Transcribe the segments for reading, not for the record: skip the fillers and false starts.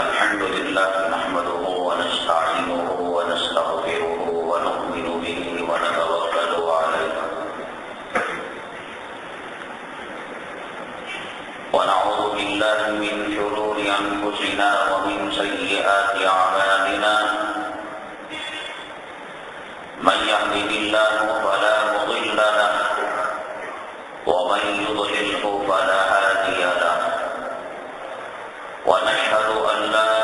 الحمد لله نحمده ونستعينه ونستغفره ونؤمن به ونتوكل عليه ونعوذ بالله من شرور أنفسنا ومن سيئات أعمالنا من يهده الله فلا مضل له ومن يضلله فلا هادي له ونشهد أن لا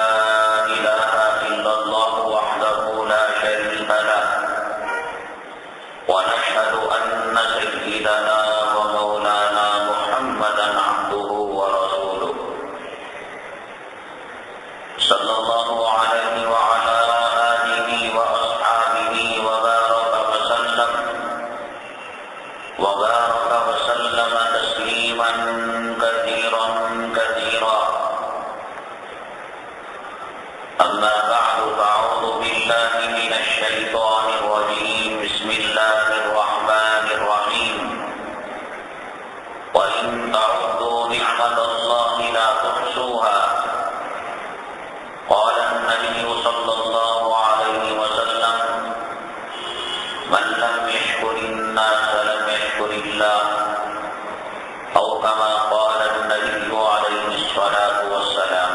إله إلا الله وحده لا شريك له ونشهد أن سيدنا ومولانا محمدا عبده ورسوله صلى الله عليه وعلى آله وأصحابه وبارك وسلم تسليما كثيرا كثيرا. أما بعد فأعوذ بالله من الشيطان الرجيم. بسم الله الرحمن الرحيم. وإن تعدوا نعمة الله لا تحصوها. قال النبي صلى الله عليه وسلم من لم يشكر الناس لم يشكر الله أو كما قال النبي عليه الصلاة والسلام.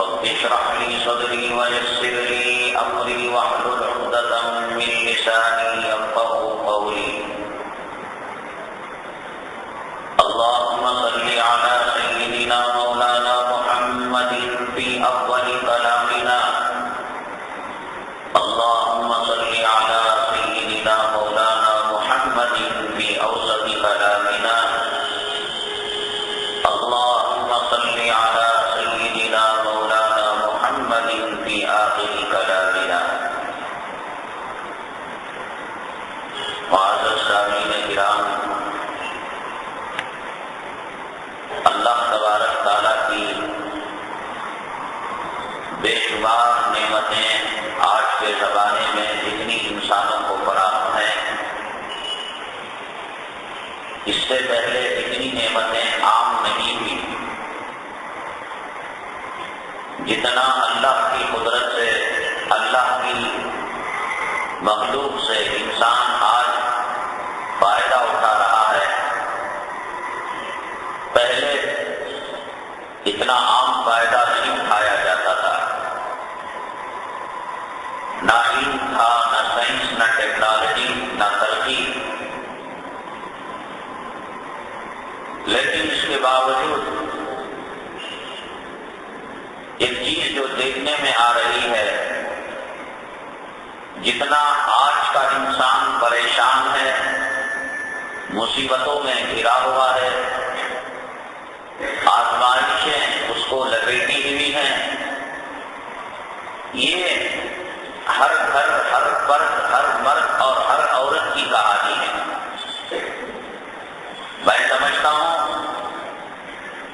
رب اشرح لي صدري ويسر لي أمري واحلل عقدة من لساني يفقهوا قولي. اللهم صل على سيدنا مولانا محمد في أفضل كلامنا. اللهم صل على سيدنا مولانا محمد في أوسط كلامنا. اللهم صل على سيدنا مولانا محمد في آخر كلامنا. معزز سامعین کرام، اللہ تبارک تعالیٰ کی بے شمار نعمتیں آج کے زمانے میں جتنی انسانوں کو فراہم ہیں، اس سے پہلے اتنی نعمتیں عام نہیں ہوئی. جتنا اللہ کی قدرت سے، اللہ کی مخلوق سے انسان آج فائدہ اٹھا رہا ہے، پہلے اتنا عام فائدہ نہیں اٹھایا جاتا تھا. نہ علم تھا، نہ سائنس، نہ ٹیکنالوجی، نہ ترقی. لیکن اس کے باوجود ایک چیز جو دیکھنے میں آ رہی ہے، جتنا آج کا انسان پریشان ہے، مصیبتوں میں گھرا ہوا ہے، آزمائشیں اس کو لپیٹی ہوئی ہیں، یہ ہر گھر، ہر فرد، ہر مرد اور ہر عورت کی کہانی ہے. میں سمجھتا ہوں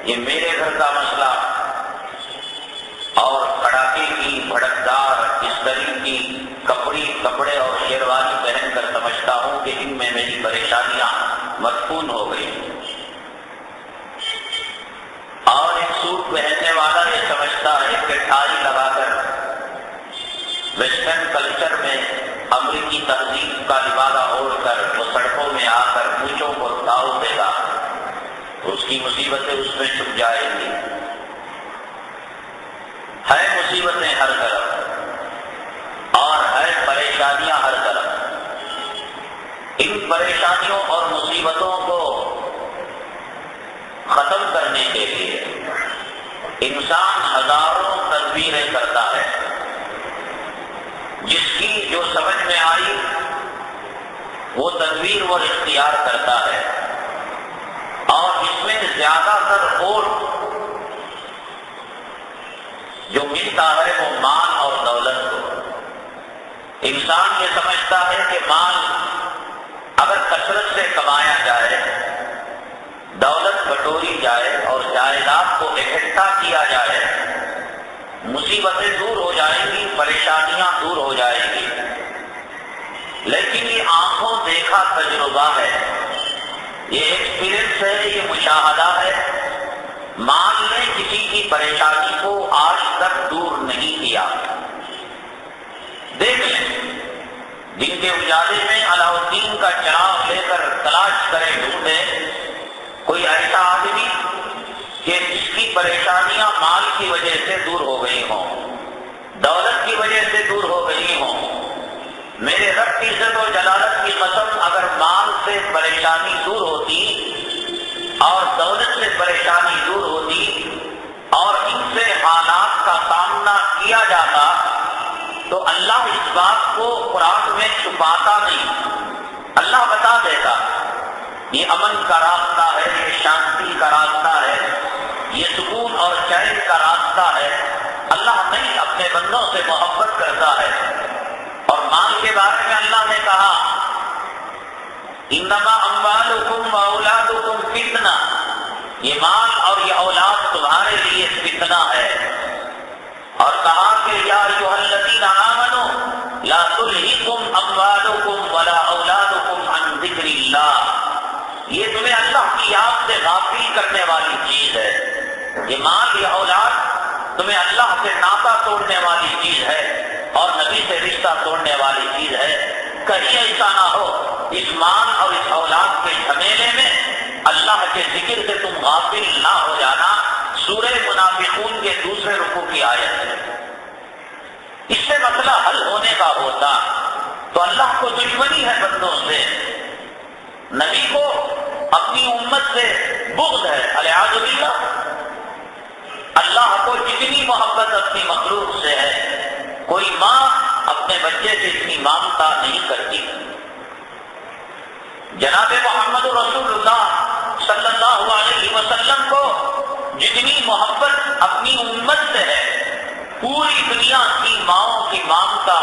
یہ میرے گھر کا مسئلہ اور کڑاکے کی بھڑکدار استری کی کپڑے اور شیروانی پہن کر سمجھتا ہوں کہ ان میں میری پریشانیاں مدفون ہو گئی. اور ایک سوٹ پہننے والا یہ سمجھتا ہے کہ ٹائی لگا کر ویسٹرن کلچر میں امریکی تہذیب کا لبادہ اوڑھ کر وہ سڑکوں میں آ کر مونچھوں کو تاؤ دے گا تو اس کی مصیبتیں اس میں چھپ جائیں گی. ہے مصیبتیں ہر طرف اور ہے پریشانیاں ہر طرف. ان پریشانیوں اور مصیبتوں کو ختم کرنے کے لیے انسان ہزاروں تدبیریں کرتا ہے، جس کی جو سمجھ میں آئی وہ تدبیر وہ اختیار کرتا ہے، اور اس میں زیادہ تر اور جو ملتا ہے وہ مال اور دولت کو۔ انسان یہ سمجھتا ہے کہ مال اگر کثرت سے کمایا جائے، دولت بٹوری جائے اور جائیداد کو اکٹھا کیا جائے، مصیبتیں دور ہو جائیں گی، پریشانیاں دور ہو جائیں گی۔ لیکن یہ آنکھوں دیکھا تجربہ ہے، یہ ایکسپیرئنس ہے، یہ مشاہدہ ہے، مال نے کسی کی پریشانی کو آج تک دور نہیں کیا۔ دیکھ لیں، جن کے اجالے میں علاء الدین کا چراغ لے کر تلاش کرے ڈھونڈے کوئی ایسا آدمی کہ جس کی پریشانیاں مال کی وجہ سے دور ہو گئی ہوں، دولت کی وجہ سے دور ہو گئی ہوں۔ میرے رب کی عزت و جلالت کی قسم، اگر مال سے پریشانی دور ہوتی اور دولت سے پریشانی دور ہوتی اور ان سے حالات کا سامنا کیا جاتا تو اللہ اس بات کو قرآن میں چھپاتا نہیں، اللہ بتا دیتا یہ امن کا راستہ ہے، یہ شانتی کا راستہ ہے، یہ سکون اور چین کا راستہ ہے۔ اللہ نہیں اپنے بندوں سے محبت کرتا ہے۔ اور مال کے بارے میں اللہ نے کہا انما اموالکم واولادکم فتنہ، یہ مال اور یہ اولاد تمہارے لیے فتنہ ہے۔ اور کہا کہ یا ایھا الذین آمنوا لا تلہکم اموالکم ولا اولادکم عن ذکر اللہ، یہ تمہیں اللہ کی یاد سے غافل کرنے والی چیز ہے۔ یہ مال یہ اولاد تمہیں اللہ سے ناطہ توڑنے والی چیز ہے اور نبی سے رشتہ توڑنے والی چیز ہے۔ کہیں ایسا نہ ہو اس مال اور اس اولاد کے جھمیلے میں اللہ کے ذکر سے تم غافل نہ ہو جانا۔ سورہ منافقون کے دوسرے رکوع کی آیت ہے۔ اس سے مسئلہ حل ہونے کا ہوتا تو اللہ کو دشمنی ہے بندوں سے، نبی کو اپنی امت سے بغض ہے، العیاذ باللہ۔ اللہ کو جتنی محبت اپنی مخلوق سے ہے، کوئی ماں اپنے بچے سے اتنی مامتا نہیں کرتی۔ جناب محمد رسول اللہ صلی اللہ علیہ وسلم کو جتنی محبت اپنی امت سے ہے، پوری دنیا کی ماؤں کی مامتا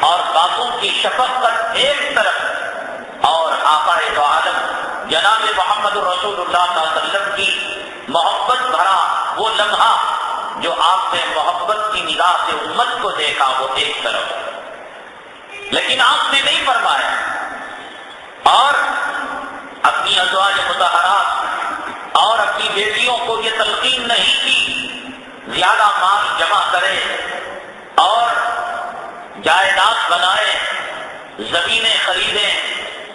اور باپوں کی شفقت ایک طرف، اور آقا دو عالم جناب محمد رسول اللہ صلی اللہ علیہ وسلم کی محبت بھرا وہ لمحہ جو آپ نے محبت کی نگاہ سے امت کو دیکھا، وہ ایک طرف، لیکن آپ نے نہیں فرمایا اور اپنی ازواج مطہرات اور اپنی بیٹیوں کو یہ تلقین نہیں کی زیادہ مال جمع کرے اور جائیداد بنائے، زمینیں خریدیں،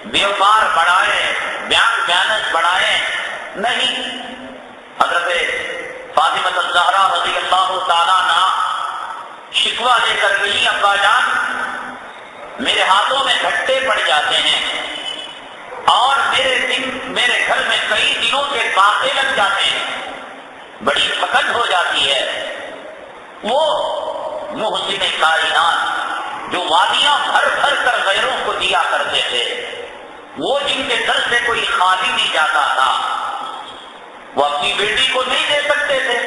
بیوپار بڑھائے، بیانس بڑھائے، نہیں۔ حضرت فاطمہ الزہرا رضی اللہ تعالیٰ عنہا شکوہ لے کر گئی، ابا جان میرے ہاتھوں میں گھٹے پڑ جاتے ہیں اور میرے گھر میں کئی دنوں کے فاقے لگ جاتے ہیں، بڑی تھکن ہو جاتی ہے۔ وہ محسن کائنات جو وادیاں بھر بھر کر غیروں کو دیا کرتے تھے، وہ جن کے گھر سے کوئی خالی نہیں جاتا تھا، وہ اپنی بیٹی کو نہیں دے سکتے تھے۔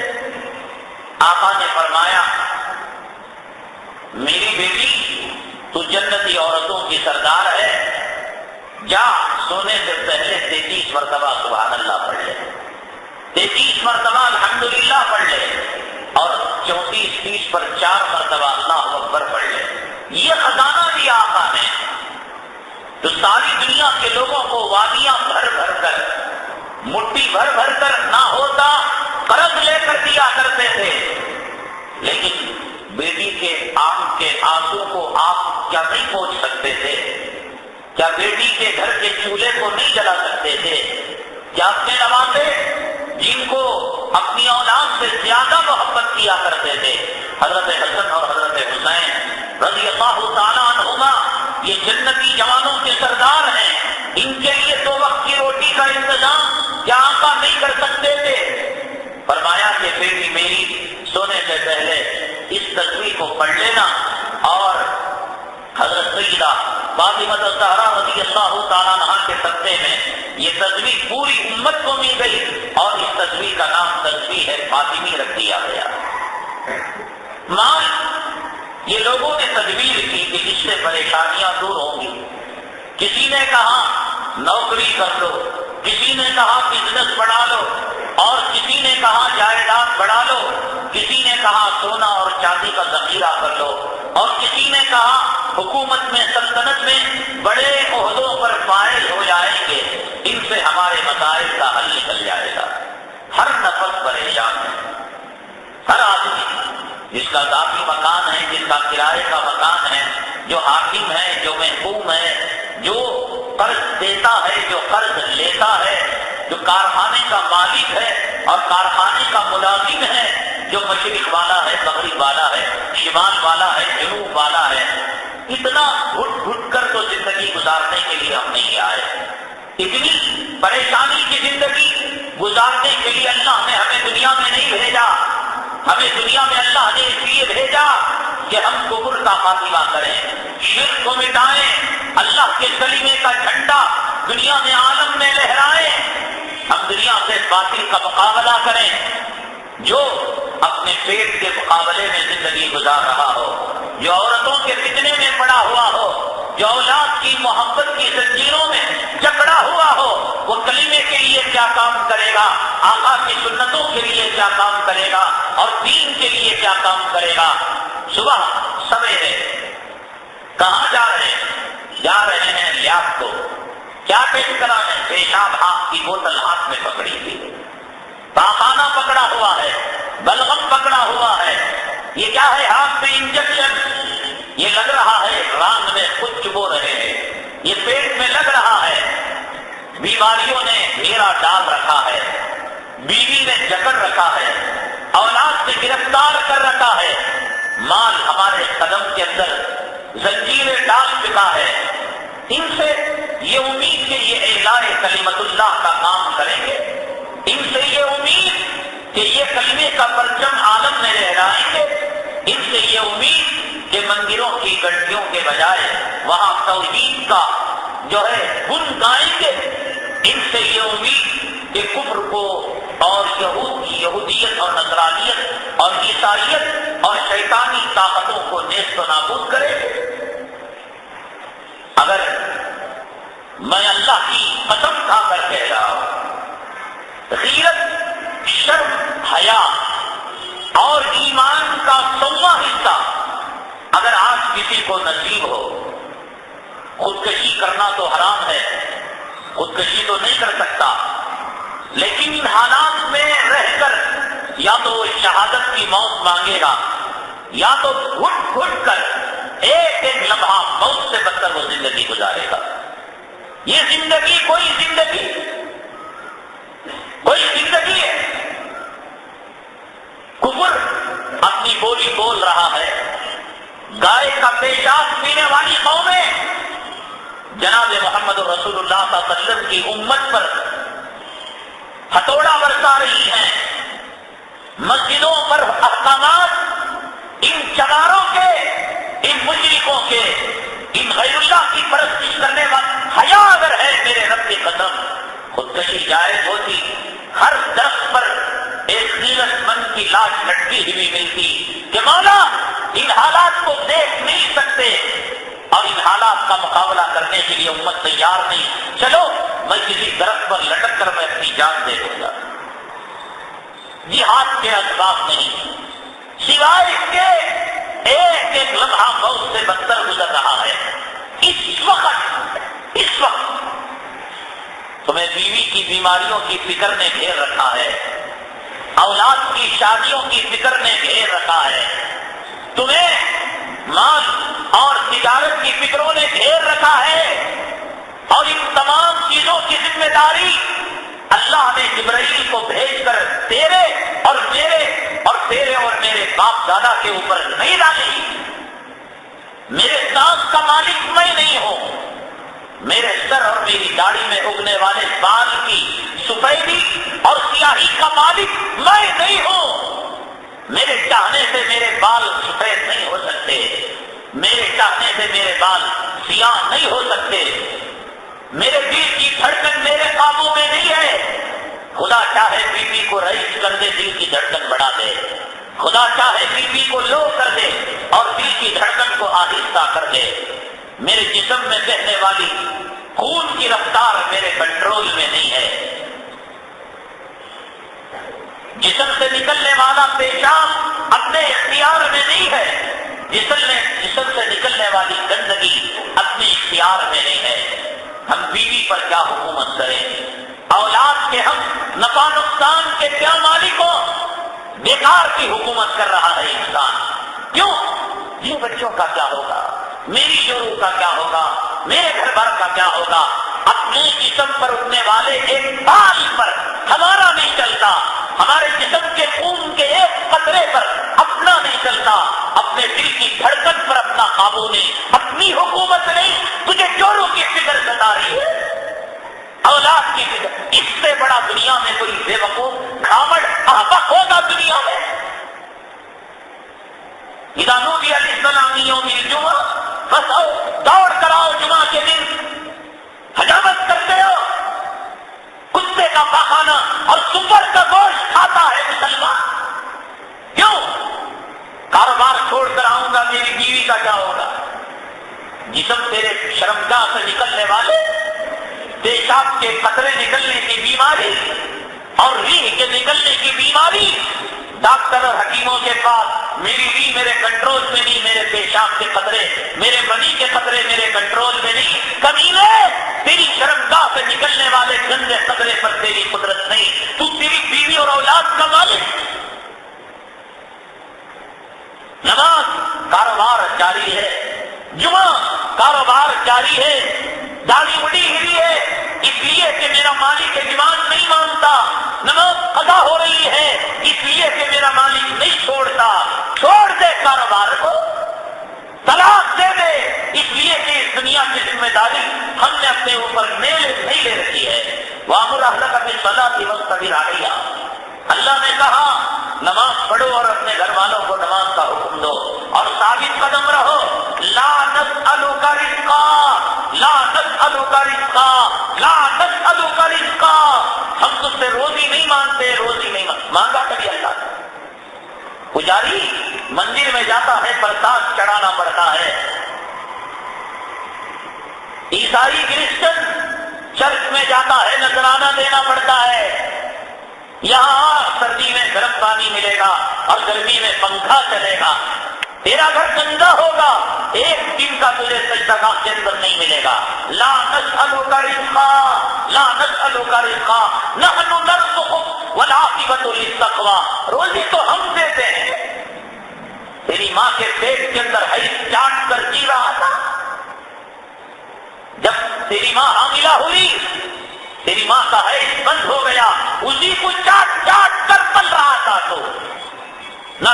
آقا نے فرمایا میری بیٹی تو جنتی عورتوں کی سردار ہے، جا سونے سے پہلے 33 مرتبہ سبحان اللہ پڑھ لے، 33 مرتبہ الحمدللہ پڑھ لے، اور 34-30 پر 4 مرتبہ اللہ اکبر پڑھ لے۔ یہ خزانہ دیا آقا نے، تو ساری دنیا کے لوگوں کو وادیاں بھر بھر کر، مٹھی بھر بھر کر نہ ہوتا قرض لے کر دیا کرتے تھے۔ لیکن بیٹی کے آنکھ کے آنسو کو آپ کیا نہیں پہنچ سکتے تھے؟ کیا بیٹی کے گھر کے چولہے کو نہیں جلا سکتے تھے؟ کیا اپنے نواسے جن کو اپنی اولاد سے زیادہ محبت کیا کرتے تھے، حضرت حسن اور حضرت حسین رضی اللہ تعالیٰ عنہما، یہ جنتی جوانوں کے سردار ہیں، ان کے لیے 2 وقت کی روٹی کا انتظام کیا آقا نہیں کر سکتے تھے؟ فرمایا کہ بیٹی میری سونے سے پہلے اس تصویر کو پڑھ لینا، اور حضرت حضرت زہرا رضی اللہ تعالیٰ عنہا کے صدقے میں یہ تجویز پوری امت کو مل گئی اور اس تجویز کا نام تجویز فاطمی رکھ دیا گیا۔ یہ لوگوں نے تدبیر کی کہ جس سے پریشانیاں دور ہوں گی۔ کسی نے کہا نوکری کر لو، کسی نے کہا بزنس بڑھا لو، اور کسی نے کہا جائیداد بڑھا لو، کسی نے کہا سونا اور چاندی کا ذخیرہ کر لو، اور کسی نے کہا حکومت میں سلطنت میں بڑے عہدوں پر فائز ہو جائیں گے، ان سے ہمارے مسائل کا حل نکل جائے گا۔ ہر نفس پریشان ہے، ہر آدمی جس کا ذاتی مکان ہے، جس کا کرائے کا مکان ہے، جو حاکم ہے، جو محکوم ہے، جو قرض دیتا ہے، جو قرض لیتا ہے، جو کارخانے کا مالک ہے اور کارخانے کا ملازم ہے، جو مشرق والا ہے، مغرب والا ہے، شمال والا ہے، جنوب والا ہے، اتنا گھٹ گھٹ کر تو زندگی گزارنے کے لیے ہم نہیں آئے۔ اتنی پریشانی کی زندگی گزارنے کے لیے اللہ نے ہمیں دنیا میں نہیں بھیجا۔ ہمیں دنیا میں اللہ نے اس لیے بھیجا کہ ہم کفر کا خاتمہ کریں، شرک کو مٹائیں، اللہ کے کلمے کا جھنڈا دنیا میں عالم میں لہرائیں، ہم دنیا سے باطل کا مقابلہ کریں۔ جو اپنے پیٹ کے مقابلے میں زندگی گزار رہا ہو، جو عورتوں کے فتنے میں پڑا ہوا ہو، جو اولاد کی محبت کی زنجیروں میں جکڑا ہوا ہو، وہ کلمے کے لیے کیا کام کرے گا، آقا کی سنتوں کے لیے کیا کام کرے گا، اور دین کے لیے کیا کام کرے گا۔ صبح سویرے کہاں جا رہے ہیں؟ جا رہے ہیں لیاب کو کیا ٹیسٹ کرانے؟ پیشاب ہاتھ کی بوتل ہاتھ میں پکڑی ہوئی، پاخانہ پکڑا ہوا ہے، بلغم پکڑا ہوا ہے، یہ کیا ہے؟ ہاتھ میں انجیکشن، یہ لگ رہا ہے ران میں خود چبو رہے ہیں، یہ پیٹ میں لگ رہا ہے، بیماریوں نے گھیرا ڈال رکھا ہے، بیوی نے جکڑ رکھا ہے، اولاد سے گرفتار کر رکھا ہے، مال ہمارے قدم کے اندر زنجیریں ڈال چکا ہے۔ ان سے یہ امید کہ یہ اعلاء کلمت اللہ کا کام کریں گے، ان سے یہ امید کہ یہ کلمے کا پرچم عالم میں لہرائیں گے، ان سے یہ امید کہ مندروں کی گھنٹیوں کے بجائے وہاں توحید کا جو ہے گن گائیں گے، ان سے یہ امید کہ کفر کو اور یہودیت اور نصرانیت اور عیسائیت اور شیطانی طاقتوں کو نیست و نابود کرے۔ اگر میں اللہ کی قسم کھا کر کہہ رہا ہوں، غیرت، شرم، حیا اور ایمان کا 100واں حصہ اگر آج کسی کو نصیب ہو، خودکشی کرنا تو حرام ہے، خودکشی تو نہیں کر سکتا، لیکن ان حالات میں رہ کر یا تو وہ شہادت کی موت مانگے گا، یا تو گھٹ گھٹ کر ایک ایک لمحہ موت سے بدتر وہ زندگی گزارے گا۔ یہ زندگی کوئی زندگی ہے؟ کفر اپنی بولی بول رہا ہے، گائے کا پیشاب پینے والی قومیں جناب محمد رسول اللہ صلی اللہ علیہ وسلم کی امت پر ہتھوڑا برسا رہی ہیں، مسجدوں پر احکامات ان چگاروں کے، ان مشرکوں کے، ان غیر اللہ کی پرستش کرنے والی۔ حیا اگر ہے میرے رب کی قسم خودکشی جائز ہوتی، ہر درخت پر ایک سیرت مند کی لاش لٹکی ہوئی ملتی کہ مولا ان حالات کو دیکھ نہیں سکتے اور ان حالات کا مقابلہ کرنے کے لیے امت تیار نہیں، چلو میں کسی درخت پر لٹک کر میں اپنی جان دے دوں گا۔ جہاد کے اسباب نہیں، سوائے اس کے ایک ایک لمحہ موت سے بدتر گزر رہا ہے۔ اس وقت تمہیں بیوی کی بیماریوں کی فکر نے گھیر رکھا ہے، اولاد کی شادیوں کی فکر نے گھیر رکھا ہے، تمہیں مال اور تجارت کی فکروں نے گھیر رکھا ہے، اور ان تمام چیزوں کی ذمہ داری اللہ نے جبرائیل کو بھیج کر تیرے اور میرے باپ دادا کے اوپر نہیں ڈالی۔ میرے سانس کا مالک میں نہیں ہوں، میرے سر اور میری داڑھی میں اگنے والے بال کی سفیدی اور سیاہی کا مالک میں نہیں ہوں۔ میرے چاہنے سے میرے بال سفید نہیں ہو سکتے، میرے چاہنے سے میرے بال سیاہ نہیں ہو سکتے، میرے دل کی دھڑکن میرے قابو میں نہیں ہے۔ خدا چاہے بی بی کو رئیس کر دے، دل کی دھڑکن بڑھا دے، خدا چاہے بی بی کو لو کر دے اور دل کی دھڑکن کو آہستہ کر دے۔ میرے جسم میں بہنے والی خون کی رفتار میرے کنٹرول میں نہیں ہے، جسم سے نکلنے والا پیشاب اپنے اختیار میں نہیں ہے، جسم سے نکلنے والی گندگی اپنے اختیار میں نہیں ہے۔ ہم بیوی پر کیا حکومت کریں؟ اولاد کے ہم نفع نقصان کے کیا مالک ہوں؟ بیکار کی حکومت کر رہا ہے انسان۔ کیوں؟ یہ بچوں کا کیا ہوگا، میری شروع کا کیا ہوگا، میرے گھر بار کا کیا ہوگا؟ اپنے جسم پر اٹھنے والے ایک بال پر ہمارا نہیں چلتا، ہمارے جسم کے خون کے ایک قطرے پر اپنا نہیں چلتا، اپنے دل کی دھڑکن پر اپنا قابو نہیں، اپنی حکومت نہیں۔ تجھے چوروں کی فکر ستا رہی ہے، اولاد کی فکر۔ اس سے بڑا دنیا میں کوئی بے وقوف گھامڑ احمق ہوگا دنیا میں؟ اذا نودی للصلاۃ من یوم الجمعہ فاسعوا، دوڑ کر آؤ جمعہ کے دن۔ حجامت کرتے ہو، کتے کا پاخانہ اور سور کا گوشت کھاتا ہے مسلمان، کیوں؟ کاروبار چھوڑ کر آؤں گا، میری بیوی کا کیا ہوگا؟ جسم تیرے شرمگاہ سے نکلنے والے پیشاب کے قطرے نکلنے کی بیماری اور ریح کے نکلنے کی بیماری، ڈاکٹر اور حکیموں کے پاس میری ریح میرے کنٹرول میں نہیں، میرے پیشاب کے قطرے، میرے منی کے قطرے میرے کنٹرول میں نہیں۔ کمینے، تیری شرمگاہ سے نکلنے والے گندے قطرے پر تیری قدرت نہیں، تو تیری بیوی اور اولاد کا مالک۔ نماز کاروبار جاری ہے، جمعہ کاروبار جاری ہے، داڑھی اڑی ہوئی ہے اس لیے کہ میرا مالک ایمان نہیں مانتا، نماز قضا ہو رہی ہے اس لیے کہ میرا مالک نہیں چھوڑتا۔ چھوڑ دے کاروبار کو، طلاق دے دے، اس لیے کہ اس دنیا کی ذمہ داری ہم نے اپنے اوپر نہیں لے رکھی ہے۔ وَأْمُرْ أَهْلَكَ بِالصَّلَاةِ وَاصْطَبِرْ عَلَيْهَا، اللہ نے کہا نماز پڑھو اور اپنے گھر والوں کو نماز کا حکم دو اور ثابت قدم رہو۔ لا نسألک رزقا، لا نسألک رزقا، لا نسألک رزقا، ہم تجھ سے روزی نہیں مانگتے، روزی نہیں مانگا کبھی اللہ نے؟ پجاری مندر میں جاتا ہے، پرساد چڑھانا پڑتا ہے، عیسائی کرسچن چرچ میں جاتا ہے، نذرانہ دینا پڑتا ہے۔ یہاں سردی میں گرم پانی ملے گا اور گرمی میں پنکھا چلے گا، تیرا گھر گندا ہوگا، ایک دن کا تجھے سجدہ کے اندر نہیں ملے گا۔ لا نسألک رزقا، لا نسألک رزقا، نحن نرزقک والعاقبۃ للتقوی، روزی تو ہم دیتے ہیں۔ تیری ماں کے پیٹ کے اندر حیض چاٹ کر جی رہا تھا، جب تیری ماں حاملہ ہوئی تیری ماں کا حیض بند ہو گیا، اسی کو چاٹ چاٹ کر پل رہا تھا۔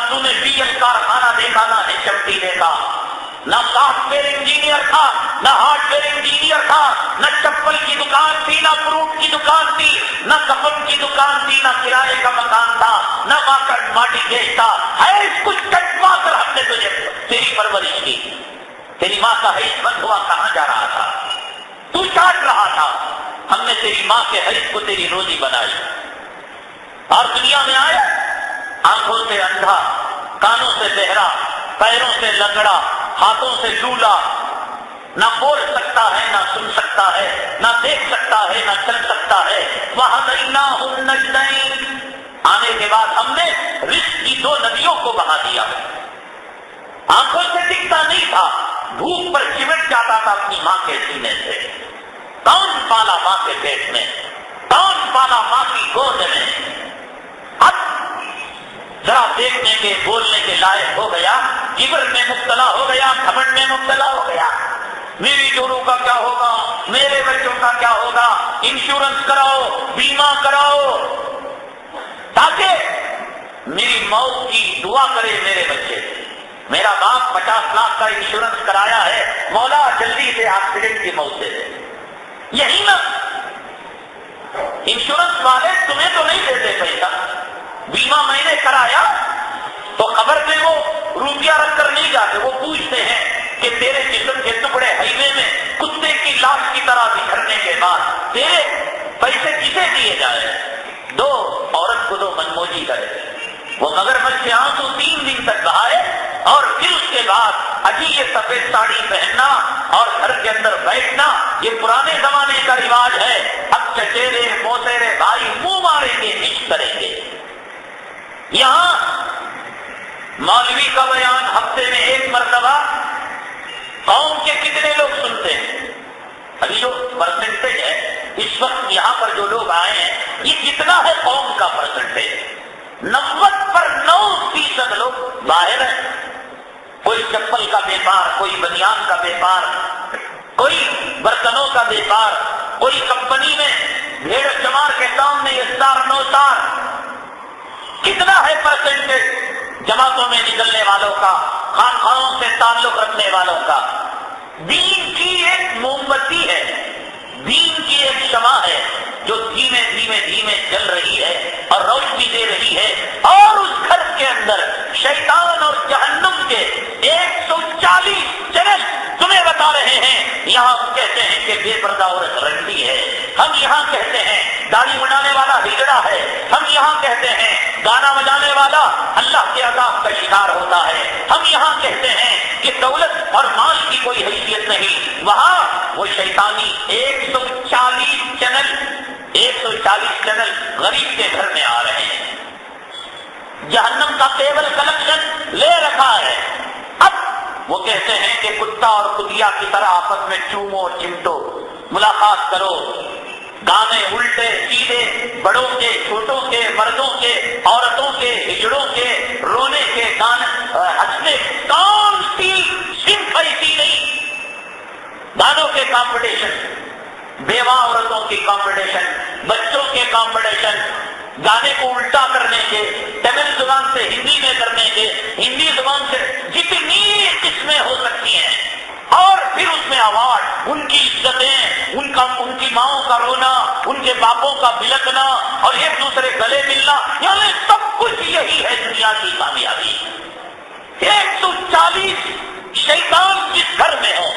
تو نے بی ایل کارخانہ دیکھا، نہ HMT دیکھا، نہ سافٹ ویئر انجینئر تھا، نہ ہارڈ ویئر انجینئر تھا، نہ چپل کی دکان تھی، نہ فروٹ کی دکان تھی، نہ کفن کی دکان تھی، نہ کرائے کا مکان تھا، نہ ماٹی گیس تھا۔ حیض کچھ کٹوا کر ہم نے تجھے تیری پرورش کی۔ تیری ماں کا حیض بند ہوا کہاں جا رہا تھا؟ تو چاٹ رہا تھا۔ ہم نے تیری ماں کے حیض کو تیری روزی بنائی اور دنیا میں آیا، آنکھوں سے اندھا، کانوں سے بہرا، پیروں سے لنگڑا، ہاتھوں سے لولا، نہ بول سکتا ہے، نہ سن سکتا ہے، نہ دیکھ سکتا ہے، نہ چل سکتا ہے۔ وَهَدَيْنَاهُ النَّجْدَيْنِ، آنے کے بعد ہم نے رزق کی دو ندیوں کو بہا دیا۔ آنکھوں سے دکھتا نہیں تھا، بھوک پر چمٹ جاتا تھا اپنی ماں کے سینے سے۔ کون پالا ماں کے پیٹ میں؟ کون پالا ماں کی گود میں؟ اب ذرا دیکھنے کے بولنے کے لائق ہو گیا، کبر میں مبتلا ہو گیا، گھمنڈ میں مبتلا ہو گیا۔ میری جوروں کا کیا ہوگا، میرے بچوں کا کیا ہوگا، انشورنس کراؤ، بیمہ کراؤ، تاکہ میری موت کی دعا کرے میرے بچے۔ میرا باپ 50 لاکھ کا انشورنس کرایا ہے، مولا جلدی سے ایکسیڈنٹ کی موت دے دے۔ یہی نا انشورنس والے تمہیں تو نہیں دیتے پیسہ، بیمہ میں نے کرایا تو خبر میں وہ روپیہ رکھ کر نہیں جاتے، وہ پوچھتے ہیں کہ تیرے جسم کے ٹکڑے ہائیوے میں کتے کی لاش کی طرح بکھرنے کے بعد تیرے پیسے کسے دیے جائے؟ دو، عورت کو دو منموجی کرے، وہ مگرمچھ سے آنسو 3 دن تک بہائے، اور پھر اس کے بعد اجی یہ سفید ساڑی پہننا اور گھر کے اندر بیٹھنا یہ پرانے زمانے کا رواج ہے۔ اب چچیرے موسیرے بھائی منہ ماریں گے، عشق کریں گے۔ یہاں مولوی کا بیان ہفتے میں 1 مرتبہ، قوم کے کتنے لوگ سنتے ہیں؟ ابھی جو پرسنٹیج ہے اس وقت یہاں پر جو لوگ آئے ہیں یہ کتنا ہے قوم کا پرسنٹیج؟ 90% لوگ باہر ہیں۔ کوئی چپل کا بیپار، کوئی بنیان کا بیپار، کوئی برتنوں کا بیپار، کوئی کمپنی میں بھیڑ چمار کے سامنے یہ تار نو تار۔ کتنا ہے پرسنٹیج جماعتوں میں نکلنے والوں کا، خانقاہوں سے تعلق رکھنے والوں کا؟ دین کی ایک موم بتی ہے، دین کی ایک شمع ہے جو دھیمے دھیمے دھیمے جل رہی ہے اور روشنی دے رہی ہے، اور اس گھر کے اندر شیطان اور جہنم کے 140 چینل تمہیں بتا رہے ہیں۔ یہاں ہم کہتے ہیں کہ بے پردہ عورت رنڈی ہے، ہم یہاں کہتے ہیں داڑھی بنانے والا ہجڑا ہے، ہم یہاں کہتے ہیں گانا بجانے والا اللہ کے عذاب کا شکار ہوتا ہے، ہم یہاں کہتے ہیں کہ دولت اور مال کی کوئی حیثیت نہیں۔ وہاں وہ شیطانی 140 چینل غریب کے گھر میں آ رہے ہیں، جہنم کا کیبل کنیکشن لے رکھا ہے۔ اب وہ کہتے ہیں کہ کتا اور کتیا کی طرح آپس میں چومو چمٹو، ملاقات کرو، گانے الٹے سیدھے، بڑوں کے چھوٹوں کے، مردوں کے عورتوں کے، ہجڑوں کے، رونے کے گانے، ہنسنے، کون سی صنف ایسی نہیں؟ گانوں کے کمپٹیشن، بیوہ عورتوں کی کمپٹیشن، بچوں کے کمپٹیشن، گانے کو الٹا کرنے کے، تمل زبان سے ہندی میں کرنے کے، ہندی زبان سے جتنی قسمیں ہو سکتی ہیں، اور پھر اس میں ایوارڈ، ان کی عزتیں، ان کی ماؤں کا رونا، ان کے باپوں کا بلکنا اور ایک دوسرے گلے ملنا، یعنی سب کچھ یہی ہے دنیا کی کامیابی۔ 140 شیطان جس گھر میں ہو،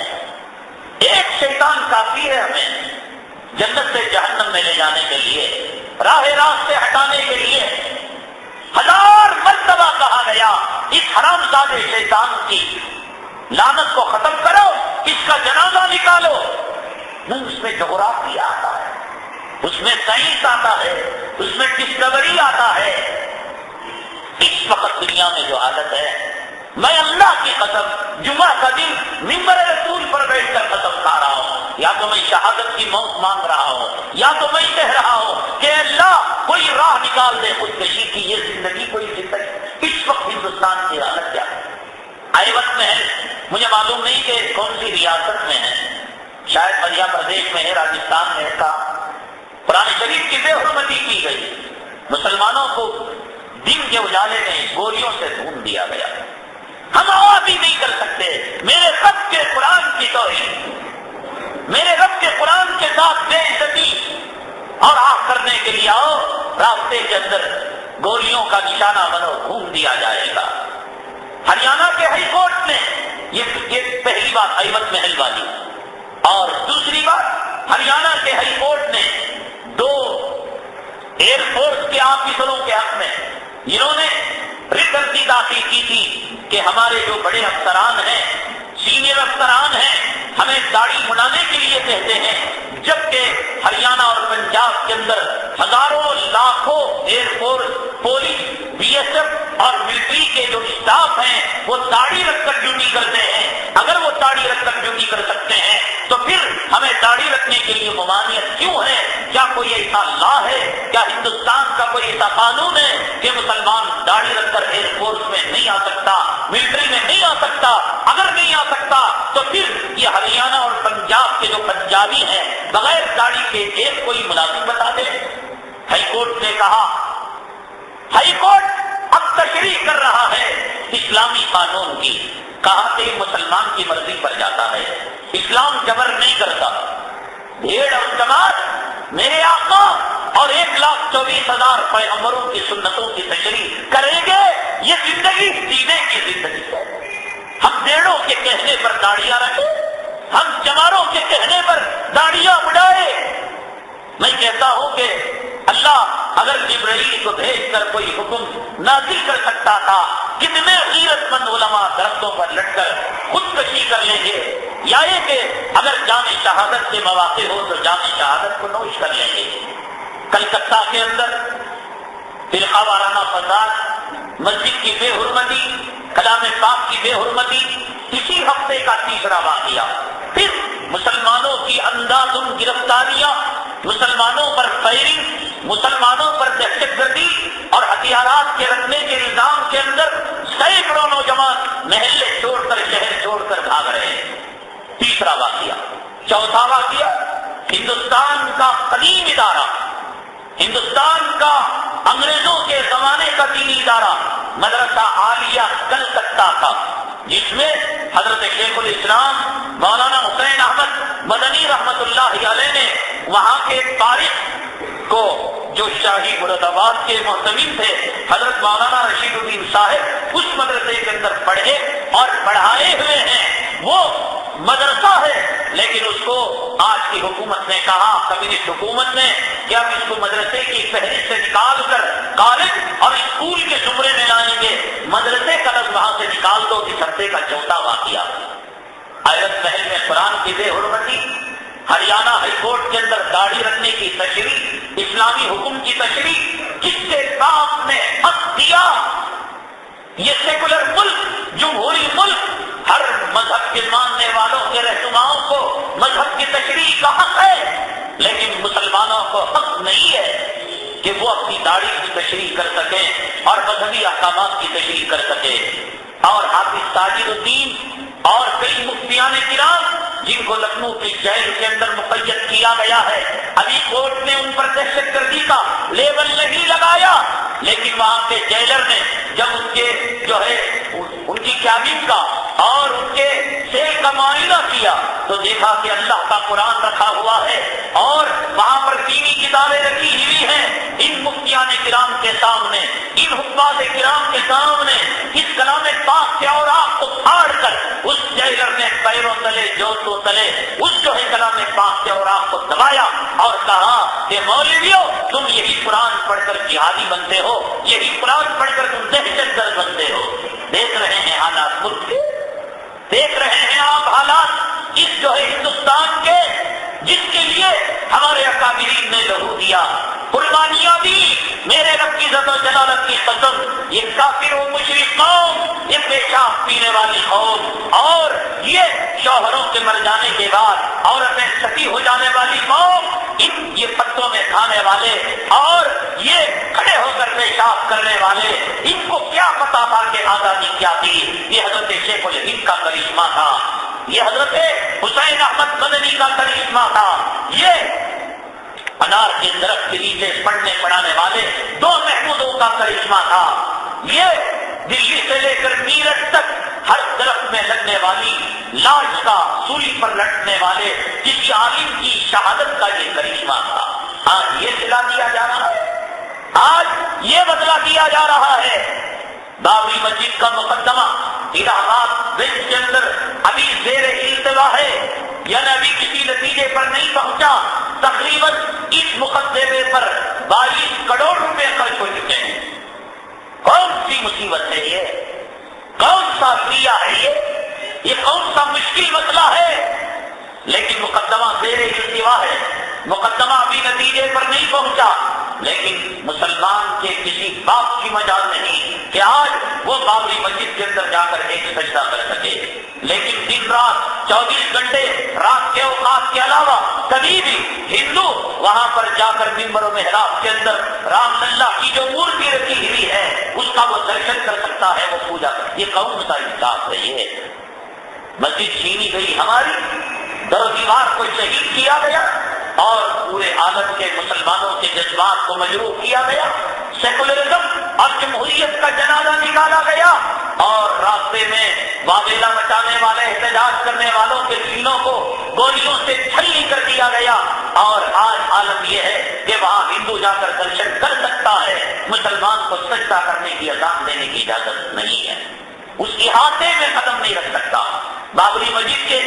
ایک شیطان کافی ہے ہمیں جنت سے جہنم میں لے جانے کے لیے، راہ راست سے ہٹانے کے لیے۔ 1000 مرتبہ کہا گیا اس حرام زادے شیطان کی لعنت کو ختم کرو، اس کا جنازہ نکالو۔ نہیں، اس میں جغرافیہ آتا ہے، اس میں سائنس آتا ہے، اس میں ڈسکوری آتا ہے۔ اس وقت دنیا میں جو حالت ہے، میں اللہ کی قسم جمعہ کا دن ممبر رسول پر بیٹھ کر قسم کھا رہا ہوں، یا تو میں شہادت کی موت مانگ رہا ہوں، یا تو میں کہہ رہا ہوں کہ اللہ کوئی راہ نکال دے خودکشی کی۔ یہ زندگی کوئی زندگی؟ اس وقت ہندوستان کی حالت کیا ہے؟ ایوت میں ہے، مجھے معلوم نہیں کہ کون سی ریاست میں ہے، شاید مدھیہ پردیش میں ہے، راجستھان میں ہے، کا قرآن شریف کی بے حرمتی کی گئی، مسلمانوں کو دن کے اجالے میں گولیوں سے ڈھونڈ دیا گیا۔ ہم آواز بھی نہیں کر سکتے میرے رب کے قرآن کی توہین، میرے رب کے قرآن کے ساتھ بے عزتی، اور آگ کرنے کے لیے آؤ، راستے کے اندر گولیوں کا نشانہ بنو، گھوم دیا جائے گا۔ ہریانہ کے ہائی کورٹ نے یہ پہلی بات ایوت محل والی، اور دوسری بات ہریانہ کے ہائی کورٹ نے 2 ایئر فورس کے آفیسروں کے حق میں جنہوں نے رٹ عرضی داخل کی تھی کہ ہمارے جو بڑے افسران ہیں، سینئر افسران ہیں، ہمیں داڑھی بنانے کے لیے کہتے ہیں، جبکہ ہریانہ اور پنجاب کے اندر ہزاروں لاکھوں air force, police, B S F اور ملٹری کے جو اسٹاف ہیں وہ داڑھی رکھ کر ڈیوٹی کرتے ہیں۔ اگر وہ داڑھی رکھ کر ڈیوٹی کر سکتے ہیں تو پھر ہمیں داڑھی رکھنے کے لیے ممانعت کیوں ہے؟ کیا کوئی ایسا لا ہے؟ کیا ہندوستان کا کوئی ایسا قانون ہے کہ مسلمان داڑھی رکھ کر ایئر فورس میں نہیں آ سکتا، ملٹری میں نہیں آ سکتا؟ اگر نہیں آ سکتا تو پھر یہ ہریانہ اور پنجاب کے جو پنجابی ہیں بغیر داڑھی کے ایک کوئی ملازم بتا دے۔ ہائی کورٹ نے کہا، ہائی کورٹ اب تشریح کر رہا ہے اسلامی قانون کی، کہا کہ مسلمان کی مرضی پر جاتا ہے، اسلام جبر نہیں کرتا۔ بھیڑ اور جماعت میرے آقا اور 1,24,000 پیغمبروں کی سنتوں کی تشریح کریں گے، یہ زندگی سینے کی زندگی ہے۔ ہم بیڑوں کے کہنے پر داڑیاں رکھیں، ہم چماروں کے کہنے پر داڑیاں اڑائے؟ میں کہتا ہوں کہ اللہ اگر جبرائیل کو بھیج کر کوئی حکم نازل کر سکتا تھا، کتنے غیرت مند علماء درختوں پر لٹ کر خودکشی کر لیں گے، یا یہ کہ اگر جام شہادت کے مواقع ہو تو جام شہادت کو نوش کر لیں گے۔ کلکتہ کے اندر فرقہ وارانہ فساد، مسجد کی بے حرمتی، کلام پاک کی بے حرمتی، اسی ہفتے کا تیسرا واقعہ۔ پھر مسلمانوں کی انداز گرفتاریاں، مسلمانوں پر فائرنگ، مسلمانوں پر دہشت گردی اور ہتھیارات کے رکھنے کے الزام کے اندر سینکڑوں نوجوان محلے چھوڑ کر، شہر چھوڑ کر بھاگ رہے ہیں۔ تیسرا واقعہ۔ چوتھا واقعہ، ہندوستان کا قدیم ادارہ، ہندوستان کا انگریزوں کے زمانے کا دینی ادارہ مدرسہ عالیہ کلکتہ کا، جس میں حضرت شیخ الاسلام مولانا حسین احمد مدنی رحمت اللہ علیہ نے وہاں کے تاریخ کو، جو شاہی مراد آباد کے محتمل تھے حضرت مولانا رشید الدین صاحب، اس مدرسے کے اندر پڑھے اور پڑھائے ہوئے ہیں۔ وہ مدرسہ ہے، لیکن اس کو آج کی حکومت نے کہا، کمیونسٹ حکومت نے، کہ اب اس کو مدرسے کی فہرست سے نکال کر کالج اور اسکول کے زمرے میں لائیں گے۔ مدرسے کا لفظ وہاں سے نکال دو۔ اس ہفتے کا چوتھا واقعہ، ایرت محل میں قرآن کی بے حرمتی، ہریانہ ہائی کورٹ کے اندر داڑھی رکھنے کی تشریح، اسلامی حکم کی تشریح، جس سے باپ نے حق دیا۔ یہ سیکولر ملک، جمہوری ملک، ہر مذہب کے ماننے والوں کے رہنماؤں کو مذہب کی تشریح کا حق ہے، لیکن مسلمانوں کو حق نہیں ہے کہ وہ اپنی داڑھی کی تشریح کر سکیں اور مذہبی احکامات کی تشریح کر سکیں۔ اور حافظ تاجر الدین اور کئی مفتیان کرام جن کو لکھنؤ کی جیل کے اندر مقید کیا گیا ہے، ابھی کورٹ نے ان پر دہشت گردی کا لیبل نہیں لگایا، لیکن وہاں کے جیلر نے جب ان کے جو ہے ان کی کیبن کا اور ان کے سیل کا معائنہ کیا تو دیکھا کہ اللہ کا قرآن رکھا ہوا ہے اور وہاں پر دینی کتابیں رکھی ہوئی ہیں۔ ان مفتیان کرام کے سامنے، ان حفاظ کرام کے سامنے اس کلام پاک کے اوراق کو پھاڑ کر اس جیلر نے پیروں تلے، جوتوں تلے اس جو ہے کلام پاک کے اوراق کو دبایا اور کہا کہ مولویوں، تم یہی قرآن پڑھ کر جہادی بنتے ہو، یہی قرآن پڑھ کر تم دہشت گرد بنتے ہو۔ دیکھ رہے ہیں حالات ملک کے، دیکھ رہے ہیں آپ حالات اس جو ہے ہندوستان کے، جس کے لیے ہمارے اکابرین نے لہو دیا، قربانیاں دی۔ میرے رب کی عزت و جلالت کی قسم، یہ کافر و مشرک قوم، یہ پیشاب پینے والی قوم، اور یہ شوہروں کے مر جانے کے بعد عورتیں ستی ہو جانے والی قوم، یہ پتوں میں کھانے والے اور یہ کھڑے ہو کر پیشاب کرنے والے، ان کو کیا پتا تھا کہ آزادی کیا تھی؟ یہ حضرت شیخ الہند کا کرشمہ تھا، یہ حضرت حسین احمد مدنی کا کرشمہ تھا، یہ انار کے درخت کے نیچے پڑھنے پڑھانے والے دو محمودوں کا کرشمہ تھا، یہ دلی سے لے کر میرٹھ تک ہر درخت میں لگنے والی لاش کا، سولی پر لٹنے والے کسی عالم کی شہادت کا یہ کرشمہ تھا۔ آج یہ سلا دیا جا رہا ہے، آج یہ بدلا دیا جا رہا ہے۔ بابری مسجد کا مقدمہ الہ آباد بینچ کے اندر ابھی زیر التوا ہے، یعنی ابھی کسی نتیجے پر نہیں پہنچا۔ تقریباً اس مقدمے پر 22 کروڑ روپے خرچ ہو چکے ہیں۔ کون سی مصیبت ہے یہ؟ کون سا کریا ہے یہ کون سا مشکل مسئلہ ہے؟ لیکن مقدمہ زیر التوا ہے، مقدمہ ابھی نتیجے پر نہیں پہنچا، لیکن مسلمان کے کسی باپ کی مجال نہیں کہ آج وہ بابری مسجد کے اندر جا کر ایک سجدہ کر سکے، لیکن دن رات 24 گھنٹے رات کے اوقات کے علاوہ کبھی بھی ہندو وہاں پر جا کر منبر و محراب کے اندر رام للا کی جو مورتی رکھی ہوئی ہے اس کا وہ درشن کر سکتا ہے، وہ پوجا کر۔ یہ کون سا انصاف ہے؟ یہ مسجد چھینی گئی ہماری، در و دیوار کو شہید کیا گیا اور پورے عالم کے مسلمانوں کے جذبات کو مجروح کیا گیا، سیکولرزم اور جمہوریت کا جنازہ نکالا گیا اور راستے میں واویلا مچانے والے، احتجاج کرنے والوں کے سینوں کو گولیوں سے چھلنی کر دیا گیا، اور آج عالم یہ ہے کہ وہاں ہندو جا کر درشن کر سکتا ہے، مسلمان کو سجدہ کرنے کی اذان دینے کی اجازت نہیں ہے۔ اس احاطے میں قدم نہیں رکھ سکتا. بابری مسجد کے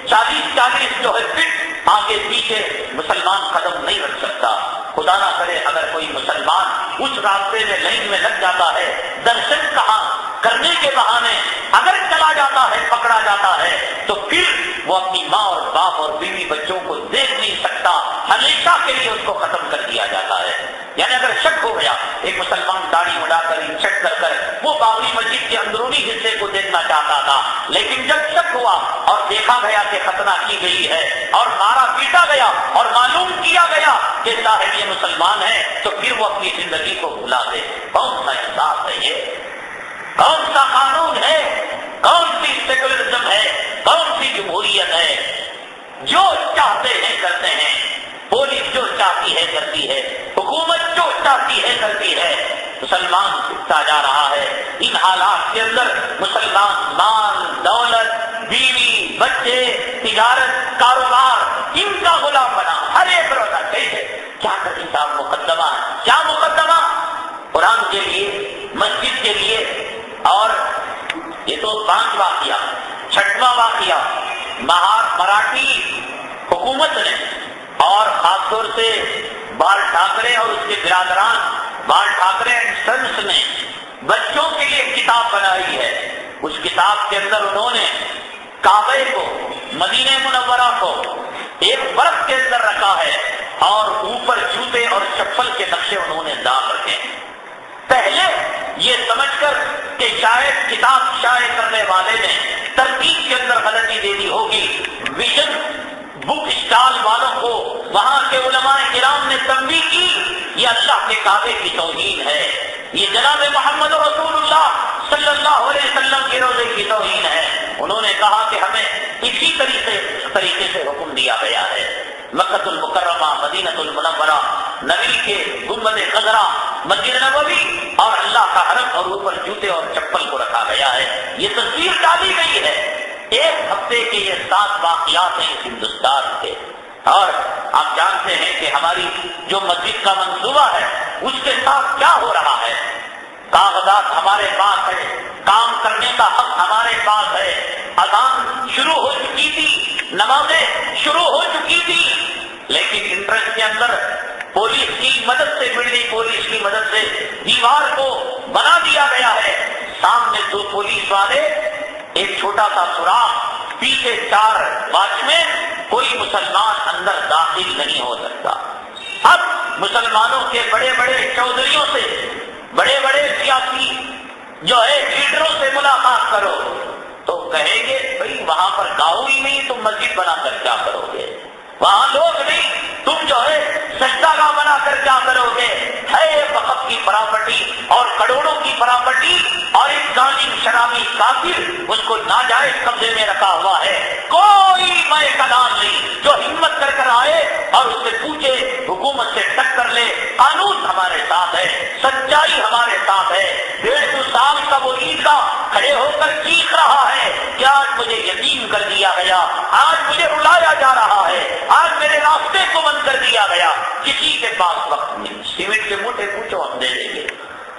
40 جو ہے فٹ آگے پیچھے مسلمان قدم نہیں رکھ سکتا. خدا نہ کرے اگر کوئی مسلمان اس راستے میں لائن میں لگ جاتا ہے، درشن کہاں کرنے کے بہانے اگر چلا جاتا ہے، پکڑا جاتا ہے، تو پھر وہ اپنی ماں اور باپ اور بیوی بچوں کو دیکھ نہیں سکتا، ہمیشہ کے لیے اس کو ختم کر دیا جاتا ہے. یعنی اگر شک ہو گیا، ایک مسلمان داڑھی اڑا کر چیک کر کر وہ بابری مسجد کے اندرونی حصے کو دیکھنا چاہتا تھا، لیکن جب شک ہوا اور دیکھا گیا کہ ختنہ کی گئی ہے اور مارا پیٹا گیا اور معلوم کیا گیا کہ صاحب یہ مسلمان ہے، تو پھر وہ اپنی زندگی کو بھلا دے. کون سا انصاف ہے یہ؟ کون سا قانون ہے؟ کون سی سیکولرزم ہے؟ کون سی جمہوریت ہے؟ جو چاہتے ہیں کرتے ہیں، پولیس جو چاہتی ہے کرتی ہے، حکومت جو چاہتی ہے کرتی ہے. مسلمان پھرتا جا رہا ہے. ان حالات کے اندر مسلمان مال دولت، بیوی بچے، تجارت، کاروبار، ان کا غلام بنا. ہر ایک روزہ کیسے کیا کریں صاحب؟ مقدمہ کیا مقدمہ؟ قرآن کے لیے، مسجد کے لیے. اور یہ تو 5 واقعہ. 6واں واقعہ مراٹھی حکومت نے اور خاص طور سے بال ٹھاکرے اور اس کے برادران، بال ٹھاکرے اینڈ سنس نے بچوں کے لیے کتاب بنائی ہے. اس کتاب کے اندر انہوں نے کعبے کو، مدینہ منورہ کو ایک برف کے اندر رکھا ہے اور اوپر جوتے اور چپل کے نقشے انہوں نے ڈال رکھے. پہلے یہ سمجھ کر کہ شاید کتاب شائع کرنے والے نے ترتیب کے اندر غلطی دے دی ہوگی، ویژن بک اسٹال والوں کو وہاں کے علماء کرام نے تنبیہ کی یہ اللہ کے کعبے کی توہین ہے، یہ جناب محمد رسول اللہ صلی اللہ علیہ وسلم کے روزے کی توہین ہے. انہوں نے کہا کہ ہمیں اسی طریقے سے حکم دیا گیا ہے. مکۃ المکرمہ، مدینہ المنورہ، نبی کے گنبد خضرا، مسجد نبوی اور اللہ کا حرم اور اوپر جوتے اور چپل کو رکھا گیا ہے. یہ تصویر ڈالی گئی ہے. 1 ہفتے کے یہ 7 واقعات ہیں اس ہندوستان کے. اور آپ جانتے ہیں کہ ہماری جو مسجد کا منصوبہ ہے اس کے ساتھ کیا ہو رہا ہے. کاغذات ہمارے پاس ہے، کام کرنے کا حق ہمارے پاس ہے. اذان شروع ہو چکی تھی، نمازیں شروع ہو چکی تھی، لیکن انٹرسٹ کے اندر پولیس کی مدد سے، بڑی پولیس کی مدد سے دیوار کو بنا دیا گیا ہے. سامنے 2 پولیس والے، ایک چھوٹا سا سوراخ، پیچھے 4 واچمین، کوئی مسلمان اندر داخل نہیں ہو سکتا. اب مسلمانوں کے بڑے بڑے چودھریوں سے، بڑے بڑے سیاسی جو ہے لیڈروں سے ملاقات کرو تو کہیں گے بھئی وہاں پر گاؤں ہی نہیں، تم مسجد بنا کر کیا کرو گے؟ وہاں لوگ نہیں، تم جو ہے سجدہ گاہ بنا کر کیا کرو گے؟ ہے وقف کی پراپرٹی اور کروڑوں کی پراپرٹی، اور ایک ظالم شرابی کافر اس کو ناجائز قبضے میں رکھا ہوا ہے. کوئی مائے کلام نہیں جو ہمت کر کر آئے اور اس سے پوچھے، حکومت سے ٹکر لے. قانون ہمارے ساتھ ہے، سچائی ہمارے ساتھ ہے. 150 سال کا وہ عیدگاہ کھڑے ہو کر چیخ رہا ہے کہ آج مجھے یتیم کر دیا گیا، آج مجھے رلایا جا رہا ہے، آج میرے راستے کو بند کر دیا گیا. کسی کے پاس وقت نہیں. سیمنٹ کے موٹے پوچھو ہم دے دیں گے،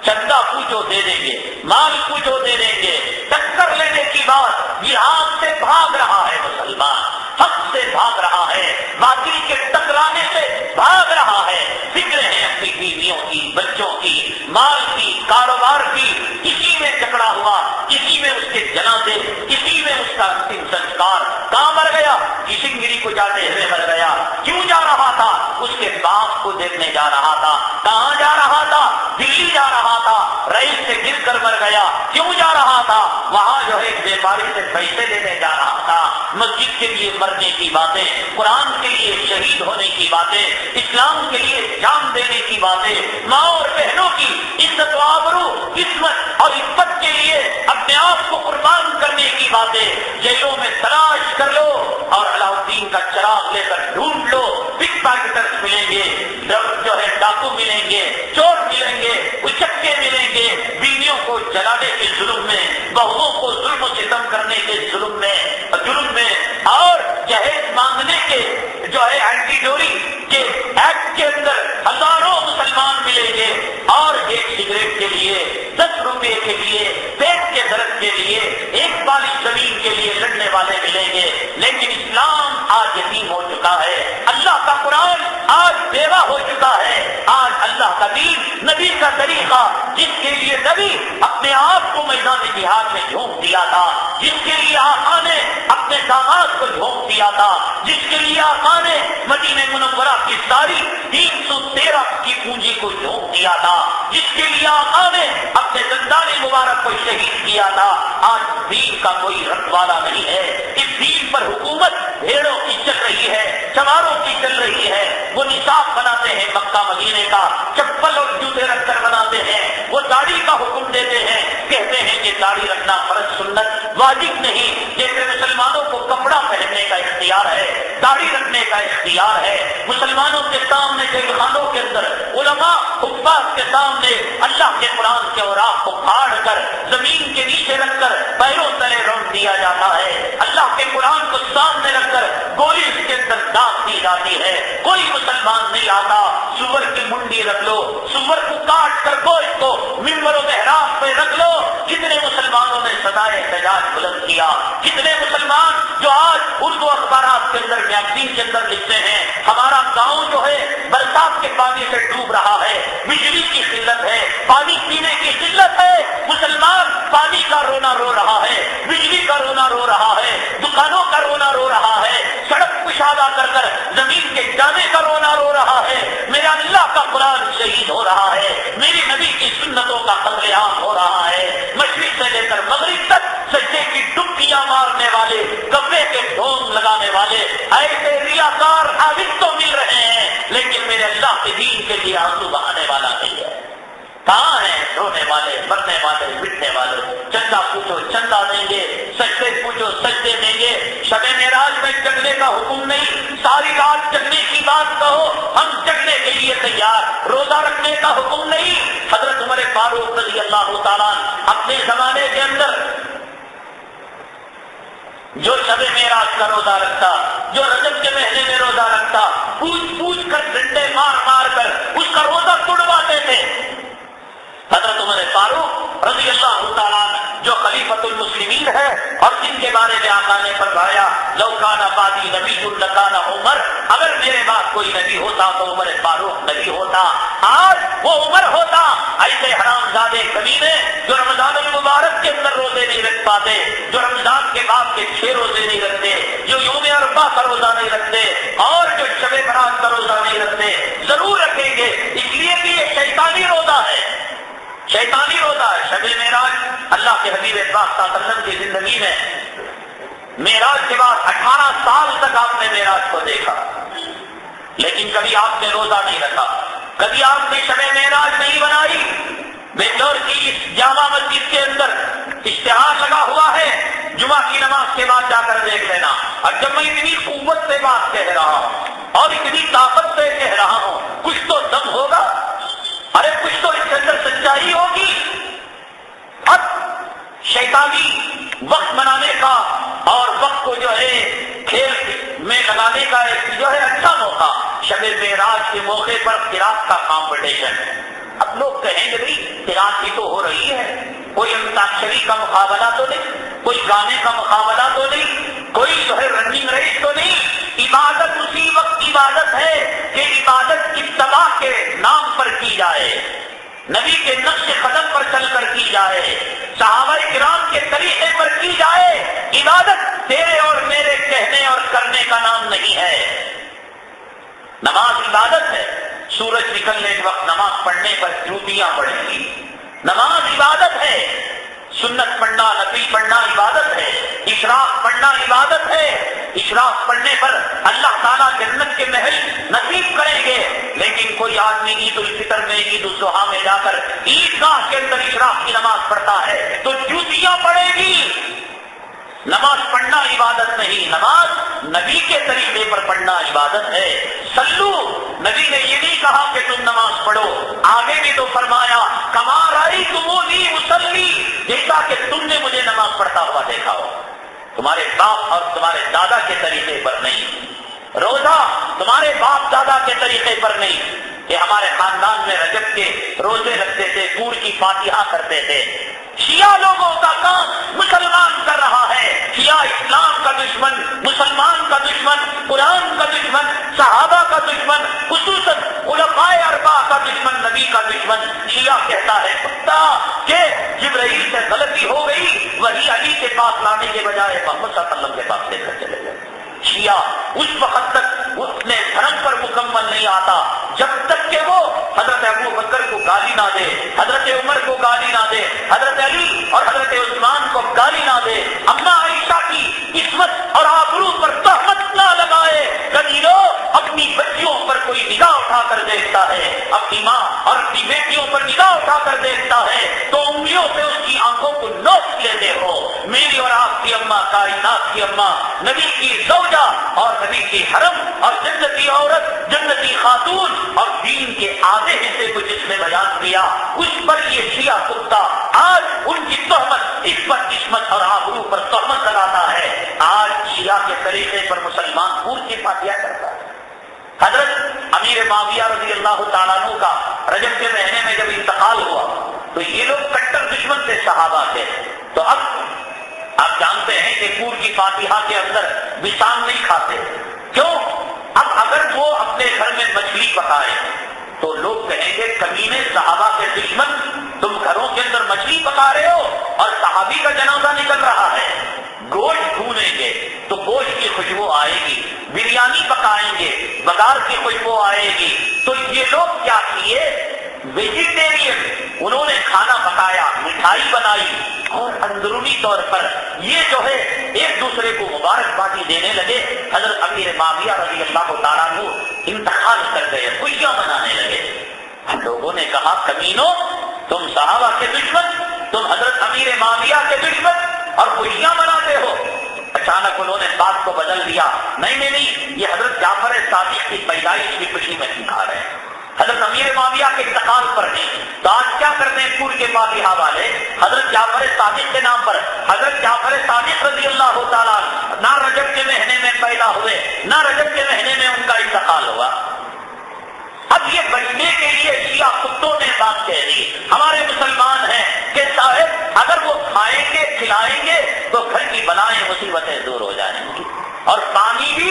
چندہ پوچھو دے دیں گے، مال پوچھو دے دیں گے. ٹکر لینے کی بات، جہاد سے بھاگ رہا ہے مسلمان، حق سے بھاگ رہا ہے، باطل کے ٹکرانے سے بھاگ رہا ہے. فکر ہے اپنی بیویوں کی، بچوں کی، مال کی، کاروبار کی. اسی میں جکڑا ہوا، اسی میں اس کے جنازے، اسی میں اس کا انتم سنسکار. کہاں مر گیا؟ کشن گری کو جاتے ہوئے مر گیا. کیوں جا رہا تھا؟ اس کے باپ کو دیکھنے جا رہا تھا. کہاں جا رہا تھا؟ دلی جا رہا تھا. رئیس سے گر کر مر گیا. کیوں جا رہا تھا؟ وہاں جو ہے بیماری سے پیسے لینے جا رہا تھا. مسجد کے لیے مرنے کی باتیں، قرآن کے لیے شہید ہونے کی باتیں، اسلام کے لیے جان دینے کی باتیں، ماں اور بہنوں کی عزت و آبرو، عصمت اور عفت کے لیے اپنے آپ کو قربان کرنے کی باتیں. جیلوں میں تلاش کر لو اور علاؤ الدین کا چراغ لے کر ڈھونڈ لو. پک پاکٹرز ملیں گے، جو ہے ڈاکو ملیں گے، چور ملیں گے، اچکے ملیں گے. بیویوں کو جلانے کے ظلم میں، بہوؤں کو ظلم و ستم کرنے کے جرم میں اور جہیز مانگنے کے جو ہے اینٹی ڈوری کے ایکٹ کے اندر ہزاروں مسلمان ملیں گے. اور ایک سگریٹ کے لیے، 10 روپے کے لیے، پیٹ کے درد کے لیے گے، لیکن اسلام آج یتیم ہو چکا ہے، اللہ کا قرآن آج بیوہ ہو چکا ہے۔ آج اللہ کا دین، نبی کا طریقہ، جس کے لیے نبی اپنے آپ کو میدان جہاد میں جھونک دیا تھا، جس کے لیے آقا نے اپنے داماد کو جھونک دیا تھا، جس کے لیے آقا نے مدینہ منورہ کی ساری 313 کی پونجی کو جھونک دیا تھا، جس کے لیے آقا نے اپنے دندان مبارک کو شہید کیا تھا، آج دین کا کوئی رکھوالا نہیں ہے۔ اس دین پر حکومت بھیڑوں کی چل رہی ہے، چماروں کی چل رہی ہے۔ وہ نصاب بناتے ہیں مکہ مدینے کا، چپل اور جوتے رکھ کر بناتے ہیں، وہ داڑھی کا حکم دیتے ہیں، کہتے ہیں کہ داڑھی رکھنا فرض سنت واجب نہیں، جیسے مسلمانوں کو کپڑا پہننے کا اختیار ہے، داڑھی رکھنے کا اختیار ہے۔ مسلمانوں کے سامنے جیل خانوں کے اندر علماء حفاظ کے سامنے اللہ کے قرآن کے اوراق کو پھاڑ کر زمین کے نیچے رکھ کر پیروں تلے روک دیا جاتا ہے، اللہ کے قرآن کو سامنے رکھ کر گولی اس کے اندر داغ دی جاتی ہے۔ کوئی مسلمان نہیں آتا، سور کی منڈی رکھ لو، سور کو کاٹ کر گوشت کو منبر و محراب پہ رکھ لو۔ کتنے مسلمانوں نے صدائے احتجاج بلند کیا، کتنے مسلمان جو آج اردو اخبارات کے اندر میگزین کے اندر لکھتے ہیں ہمارا گاؤں جو ہے برسات کے پانی سے ڈوب رہا ہے، بجلی کی قلت ہے، پانی پینے کی قلت ہے، مسلمان پانی کا رونا رو رہا ہے، بجلی کا رونا رو رہا ہے، دکانوں کا رونا رو رہا ہے، سڑک کشادہ کر کر زمین کے جانے کا رونا رو رہا ہے، میرا اللہ کا قرآن شہید ہو رہا ہے، میری نبی کی سنتوں کا قتل عام ہو رہا ہے۔ مشرق سے لے کر مغرب تک سجدے کی ڈبکیاں مارنے والے، گبے کے ڈھونگ لگانے والے ایسے ریاکار عابد تو مل رہے ہیں، لیکن میرے اللہ کے دین کے لیے آنسو بہانے والا نہیں ہے۔ کہاں ہیں رونے والے، مرنے والے، مٹنے والے؟ چندہ پوچھو چندہ دیں گے، سجدے پوچھو سجدے دیں گے۔ شب معراج میں جگنے کا حکم نہیں، ساری رات جگنے کی بات کہو، ہم جگنے کے لیے تیار، روزہ رکھنے کا حکم نہیں۔ حضرت عمر فاروق رضی اللہ تعالیٰ اپنے زمانے کے اندر جو شب معراج کا روزہ رکھتا، جو رجب کے مہینے میں روزہ رکھتا، پوچھ پوچھ کر ڈنڈے مار مار کر اس کا روزہ توڑواتے تھے۔ حضرت عمر فاروق رضی اللہ تعالیٰ جو خلیفۃ المسلمین ہے اور جن کے بارے میں آقا نے فرمایا لو کان بعدی نبی لکان عمر، اگر میرے بعد کوئی نبی ہوتا تو عمر فاروق نبی ہوتا، آج وہ عمر ہوتا۔ ایسے حرام زادے کمینے جو رمضان المبارک کے اندر روزے نہیں رکھ پاتے، جو رمضان کے بعد کے 6 روزے نہیں رکھتے، جو یوم عرفہ کا روزہ نہیں رکھتے اور جو شب برات کا روزہ نہیں رکھتے، ضرور رکھیں گے، اس لیے کہ یہ شیطانی روزہ ہے، شیطانی روزہ ہے۔ شب معراج اللہ کے حبیب پاک صلی اللہ علیہ وسلم کی زندگی میں معراج کے بعد 18 سال تک آپ نے معراج کو دیکھا، لیکن کبھی آپ نے روزہ نہیں رکھا، کبھی آپ نے شب معراج نہیں بنائی۔ بنگلور کی اس جامع مسجد کے اندر اشتہار لگا ہوا ہے، جمعہ کی نماز کے بعد جا کر دیکھ لینا۔ اور جب میں اتنی قوت سے بات کہہ رہا ہوں اور اتنی طاقت سے کہہ رہا ہوں، کچھ تو دم ہوگا، ارے کچھ تو اس کے اندر سچائی ہوگی۔ اب شیطانی وقت منانے کا اور وقت کو جو ہے کھیل میں لگانے کا ایک جو ہے اچھا موقع، شب معراج کے موقع پر قرات کا کمپٹیشن ہے۔ اب لوگ کہیں گے بھائی قرات ہی تو ہو رہی ہے، کوئی انتاکشری کا مقابلہ تو نہیں، کوئی گانے کا مقابلہ تو نہیں، کوئی جو ہے رننگ ریس تو نہیں۔ عبادت اسی وقت عبادت ہے کہ عبادت اتباع کے نام پر کی جائے، نبی کے نقش قدم پر چل کر کی جائے، صحابہ کرام کے طریقے پر کی جائے۔ عبادت تیرے اور میرے کہنے اور کرنے کا نام نہیں ہے۔ نماز عبادت ہے، سورج نکلنے کے وقت نماز پڑھنے پر جوتیاں پڑیں گی، نماز عبادت ہے، سنت پڑھنا، نفل پڑھنا عبادت ہے، اشراق پڑھنا عبادت ہے، اشراق پڑھنے پر اللہ تعالیٰ جنت کے محل نصیب کریں گے۔ لیکن کوئی آدمی عید الفطر میں، عید الاضحیٰ میں جا کر عیدگاہ کے اندر اشراق کی نماز پڑھتا ہے تو جوتیاں پڑے گی۔ نماز پڑھنا عبادت نہیں، نماز نبی کے طریقے پر پڑھنا عبادت ہے۔ سلو، نبی نے یہ نہیں کہا کہ تم نماز پڑھو، آگے بھی تو فرمایا کما رأیتمونی اصلی، جیسا کہ تم نے مجھے نماز پڑھتا ہوا دیکھا ہو، تمہارے باپ اور تمہارے دادا کے طریقے پر نہیں، روزہ تمہارے باپ دادا کے طریقے پر نہیں کہ ہمارے خاندان میں رجب کے روزے رکھتے تھے، گڑ کی فاتحہ کرتے تھے، شیعہ لوگوں کا کام مسلمان کر رہا ہے. شیعہ اسلام کا دشمن، مسلمان کا دشمن، قرآن کا دشمن، صحابہ کا دشمن، خصوصاً خلفائے اربعہ کا دشمن، نبی کا دشمن. شیعہ کہتا ہے کتا کہ جبرائیل سے غلطی ہو گئی، وہی علی کے پاس لانے کے بجائے محمد صلی اللہ علیہ وسلم کے پاس لے کر چلے گئے. شیعہ اس وقت تک اپنے دھرم پر مکمل نہیں آتا جب تک کہ وہ حضرت ابو بکر کو گالی نہ دے، حضرت عمر کو گالی نہ دے، حضرت علی اور حضرت عثمان کو گالی نہ دے، اماں عائشہ کی عصمت اور آبرو پر تہمت نہ لگائے. قدیروں اپنی بچیوں پر کوئی نگاہ اٹھا کر دیکھتا ہے، اپنی ماں اور اپنی بیٹیوں پر نگاہ اٹھا کر دیکھتا ہے تو انگلیوں سے اس کی آنکھوں کو نوچ لیتے ہو. میری اور آپ کی اماں، کائنات کی اماں، نبی کی زوجہ اور نبی کی حرم اور جنتی عورت، جنتی خاتون اور دین کے آدھے حصے کو جس نے بیان کیا، اس پر یہ شیعہ کتا آج ان کی تہمت، اس پر عصمت اور آبرو پر تہمت لگاتا ہے. آج شیعہ کے طریقے پر مسلمان پور کی فاتحہ کرتا ہے. حضرت امیر معاویہ رضی اللہ تعالیٰ عنہ کا رجب کے مہینے میں جب انتقال ہوا تو یہ لوگ کٹر دشمن تھے صحابہ کے. تو اب آپ جانتے ہیں کہ پور کی فاتحہ کے اندر بسان نہیں کھاتے. کیوں؟ اب اگر وہ اپنے گھر میں مچھلی پکائے تو لوگ کہیں گے کمینے صحابہ کے دشمن، تم گھروں کے اندر مچھلی پکا رہے ہو اور صحابی کا جنازہ نکل رہا ہے. گوشت بھونیں گے تو گوشت کی خوشبو آئے گی، بریانی پکائیں گے بگار کی خوشبو آئے گی. تو یہ لوگ کیا کیے؟ ویجیٹیرین انہوں نے کھانا پکایا، مٹھائی بنائی اور اندرونی طور پر یہ جو ہے ایک دوسرے کو مبارکبادی دینے لگے. حضرت امیر معاویہ رضی اللہ تعالیٰ عنہ انتقال کر گئے، خوشیاں منانے لگے. ہم لوگوں نے کہا کمینوں، تم صحابہ کے دشمن، تم حضرت امیر معاویہ کے دشمن اور خوشیاں مناتے ہو. اچانک انہوں نے بات کو بدل دیا، نہیں، یہ حضرت جعفر صادق کی پیدائش کی خوشی میں منا رہے ہیں، حضرت امیر معاویہ کے انتقال پر نہیں. تو آج کیا کرتے ہیں پور کے فاتحہ والے؟ حضرت جعفر صادق کے نام پر، حضرت جعفر صادق رضی اللہ تعالیٰ نہ رجب کے مہینے میں پیدا ہوئے، نہ رجب کے مہینے میں ان کا انتقال ہوا. اب یہ بچنے کے لیے شیعہ کتوں نے بات کہہ دی. ہمارے مسلمان ہیں کہ صاحب اگر وہ کھائیں گے کھلائیں گے تو گھر کی بلائیں مصیبتیں دور ہو جائیں گی. اور پانی بھی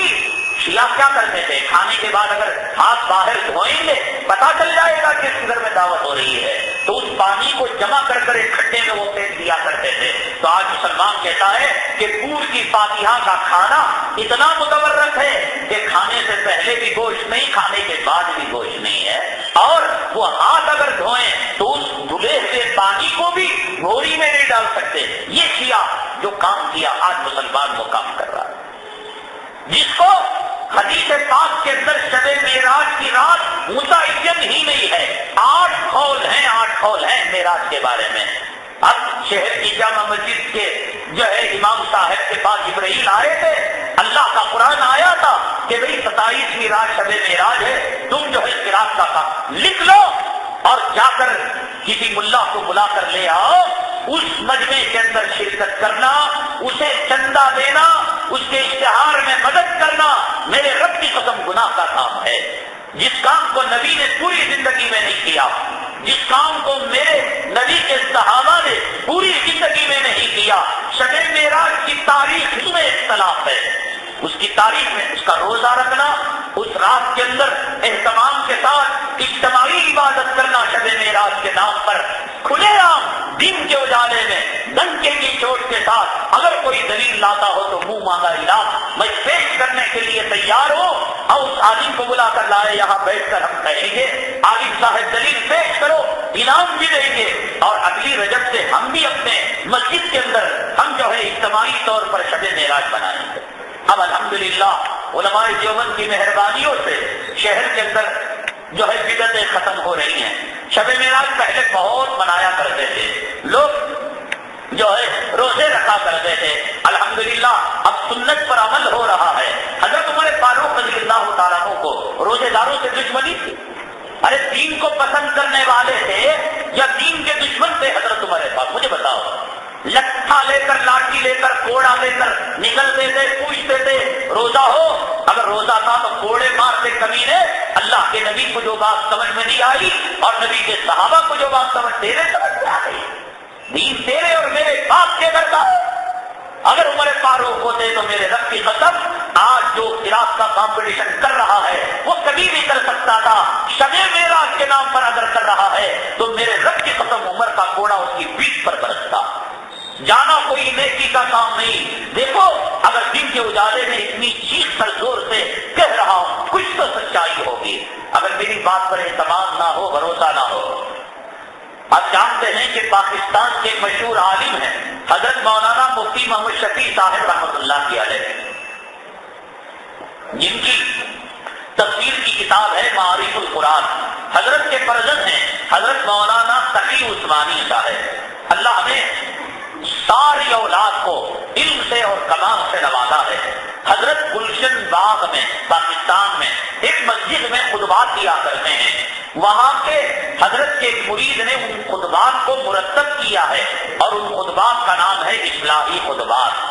شیعہ کیا کرتے تھے؟ کھانے کے بعد اگر ہاتھ باہر دھوئیں گے پتا چل جائے گا کہ اس گھر میں دعوت ہو رہی ہے، تو اس پانی کو جمع کر کر ایک کھڈے میں وہ پھینک دیا کرتے تھے. تو آج مسلمان کہتا ہے کہ پور کی فاتحہ کا کھانا اتنا متبرک ہے کہ کھانے سے پہلے بھی گوشت نہیں، کھانے کے بعد بھی گوشت نہیں ہے. اور وہ ہاتھ اگر دھوئیں تو اس دھلے ہوئے پانی کو بھی بھوری میں نہیں ڈال سکتے. یہ شیعہ جو کام کیا آج مسلمان وہ کام کر رہا ہے، جس کو حدیث پاک کے اندر شب معراج کی رات متعین ہی نہیں ہے. 8 قول ہیں معراج کے بارے میں. اب شہر کی جامع مسجد کے جو ہے امام صاحب کے پاس جبرائیل آئے تھے، اللہ کا قرآن آیا تھا کہ بھئی 27ویں رات شب معراج ہے، تم جو ہے اس رات کا کام لکھ لو اور جا کر کسی ملا کو بلا کر لے آؤ، اس مجمع کے اندر شرکت کرنا، اسے چندہ دینا، اس کے اشتہار میں مدد کرنا میرے رب کی قسم گناہ کا کام ہے. جس کام کو نبی نے پوری زندگی میں نہیں کیا، جس کام کو میرے نبی کے صحابہ نے پوری زندگی میں نہیں کیا. شب معراج کی تاریخ میں اختلاف ہے، اس کی تاریخ میں اس کا روزہ رکھنا، اس رات کے اندر اہتمام کے ساتھ اجتماعی عبادت کرنا شب معراج کے نام پر کھلے عام دن کے اجالے میں ڈنکے کی چوٹ کے ساتھ اگر کوئی دلیل لاتا ہو تو منہ مانگا علاج میں پیش کرنے کے لیے تیار ہوں. اور اس عالم کو بلا کر لائے، یہاں بیٹھ کر ہم کہیں گے عالم صاحب دلیل پیش کرو، انعام بھی دیں گے. اور اگلی رجب سے ہم بھی اپنے مسجد کے اندر ہم جو ہے اجتماعی طور پر شب معراج منائیں گے. اب الحمدللہ علماء دیوبند کی مہربانیوں سے شہر کے اندر جو ہے بدعتیں ختم ہو رہی ہیں. شب معراج پہلے بہت منایا کرتے تھے، لوگ جو ہے روزے رکھا کرتے تھے. الحمدللہ اب سنت پر عمل ہو رہا ہے. حضرت عمر فاروق رضی اللہ تعالیٰ عنہ کو روزے داروں سے دشمنی تھی. ارے دین کو پسند کرنے والے تھے یا دین کے دشمن تھے حضرت عمر فاروق؟ مجھے بتاؤ. لٹھا لے کر، لاٹھی لے کر، کوڑا لے کر نکلتے تھے، پوچھتے تھے روزہ ہو؟ اگر روزہ تھا تو کوڑے مارتے کمینے. اللہ کے نبی کو جو بات سمجھ میں نہیں آئی اور نبی کے صحابہ کو جو بات سمجھ میں آ گئی. دین تیرے اور میرے باپ کے گھر کا ہے۔ اگر عمر فاروق ہوتے تو میرے رب کی قسم آج جو قرات کا کمپٹیشن کر رہا ہے وہ کبھی بھی کر سکتا تھا۔ شب معراج کے نام پر اگر کر رہا ہے تو میرے رب کی قسم عمر کا کوڑا اس کی پیٹھ پر برستا۔ جانا کوئی نیکی کا کام نہیں۔ دیکھو اگر دن کے اجالے میں اتنی چیخ پر زور سے کہہ رہا ہوں کچھ تو سچائی ہوگی۔ اگر میری بات پر اعتماد نہ ہو، بھروسہ نہ ہو، آپ جانتے ہیں کہ پاکستان کے مشہور عالم ہیں حضرت مولانا مفتی محمد شفیع صاحب رحمۃ اللہ علیہ، جن کی تفسیر کی کتاب ہے معارف القرآن۔ حضرت کے پرزن ہیں حضرت مولانا تقی عثمانی صاحب۔ اللہ ہمیں ساری اولاد کو علم سے اور کلام سے نوازا ہے۔ حضرت گلشن باغ میں پاکستان میں ایک مسجد میں خطبات دیا کرتے ہیں، وہاں کے حضرت کے مرید نے ان خطبات کو مرتب کیا ہے اور ان خطبات کا نام ہے اصلاحی خطبات۔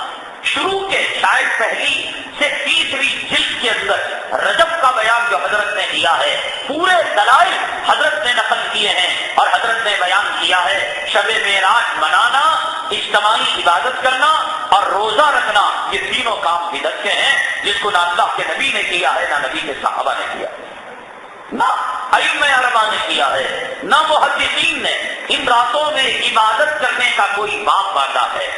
شروع کے شاید پہلی سے 30ویں جلد کے اندر رجب کا بیان جو حضرت نے دیا ہے، پورے دلائل حضرت نے نقل کیے ہیں اور حضرت نے بیان کیا ہے شب معراج منانا، اجتماعی عبادت کرنا اور روزہ رکھنا، یہ تینوں کام بدعت کے ہیں جس کو نہ اللہ کے نبی نے کیا ہے نہ نبی کے صحابہ نے کیا، نہ ائمہ اربعہ نے کیا ہے، نہ محدثین نے۔ ان راتوں میں عبادت کرنے کا کوئی باپ باندھا ہے؟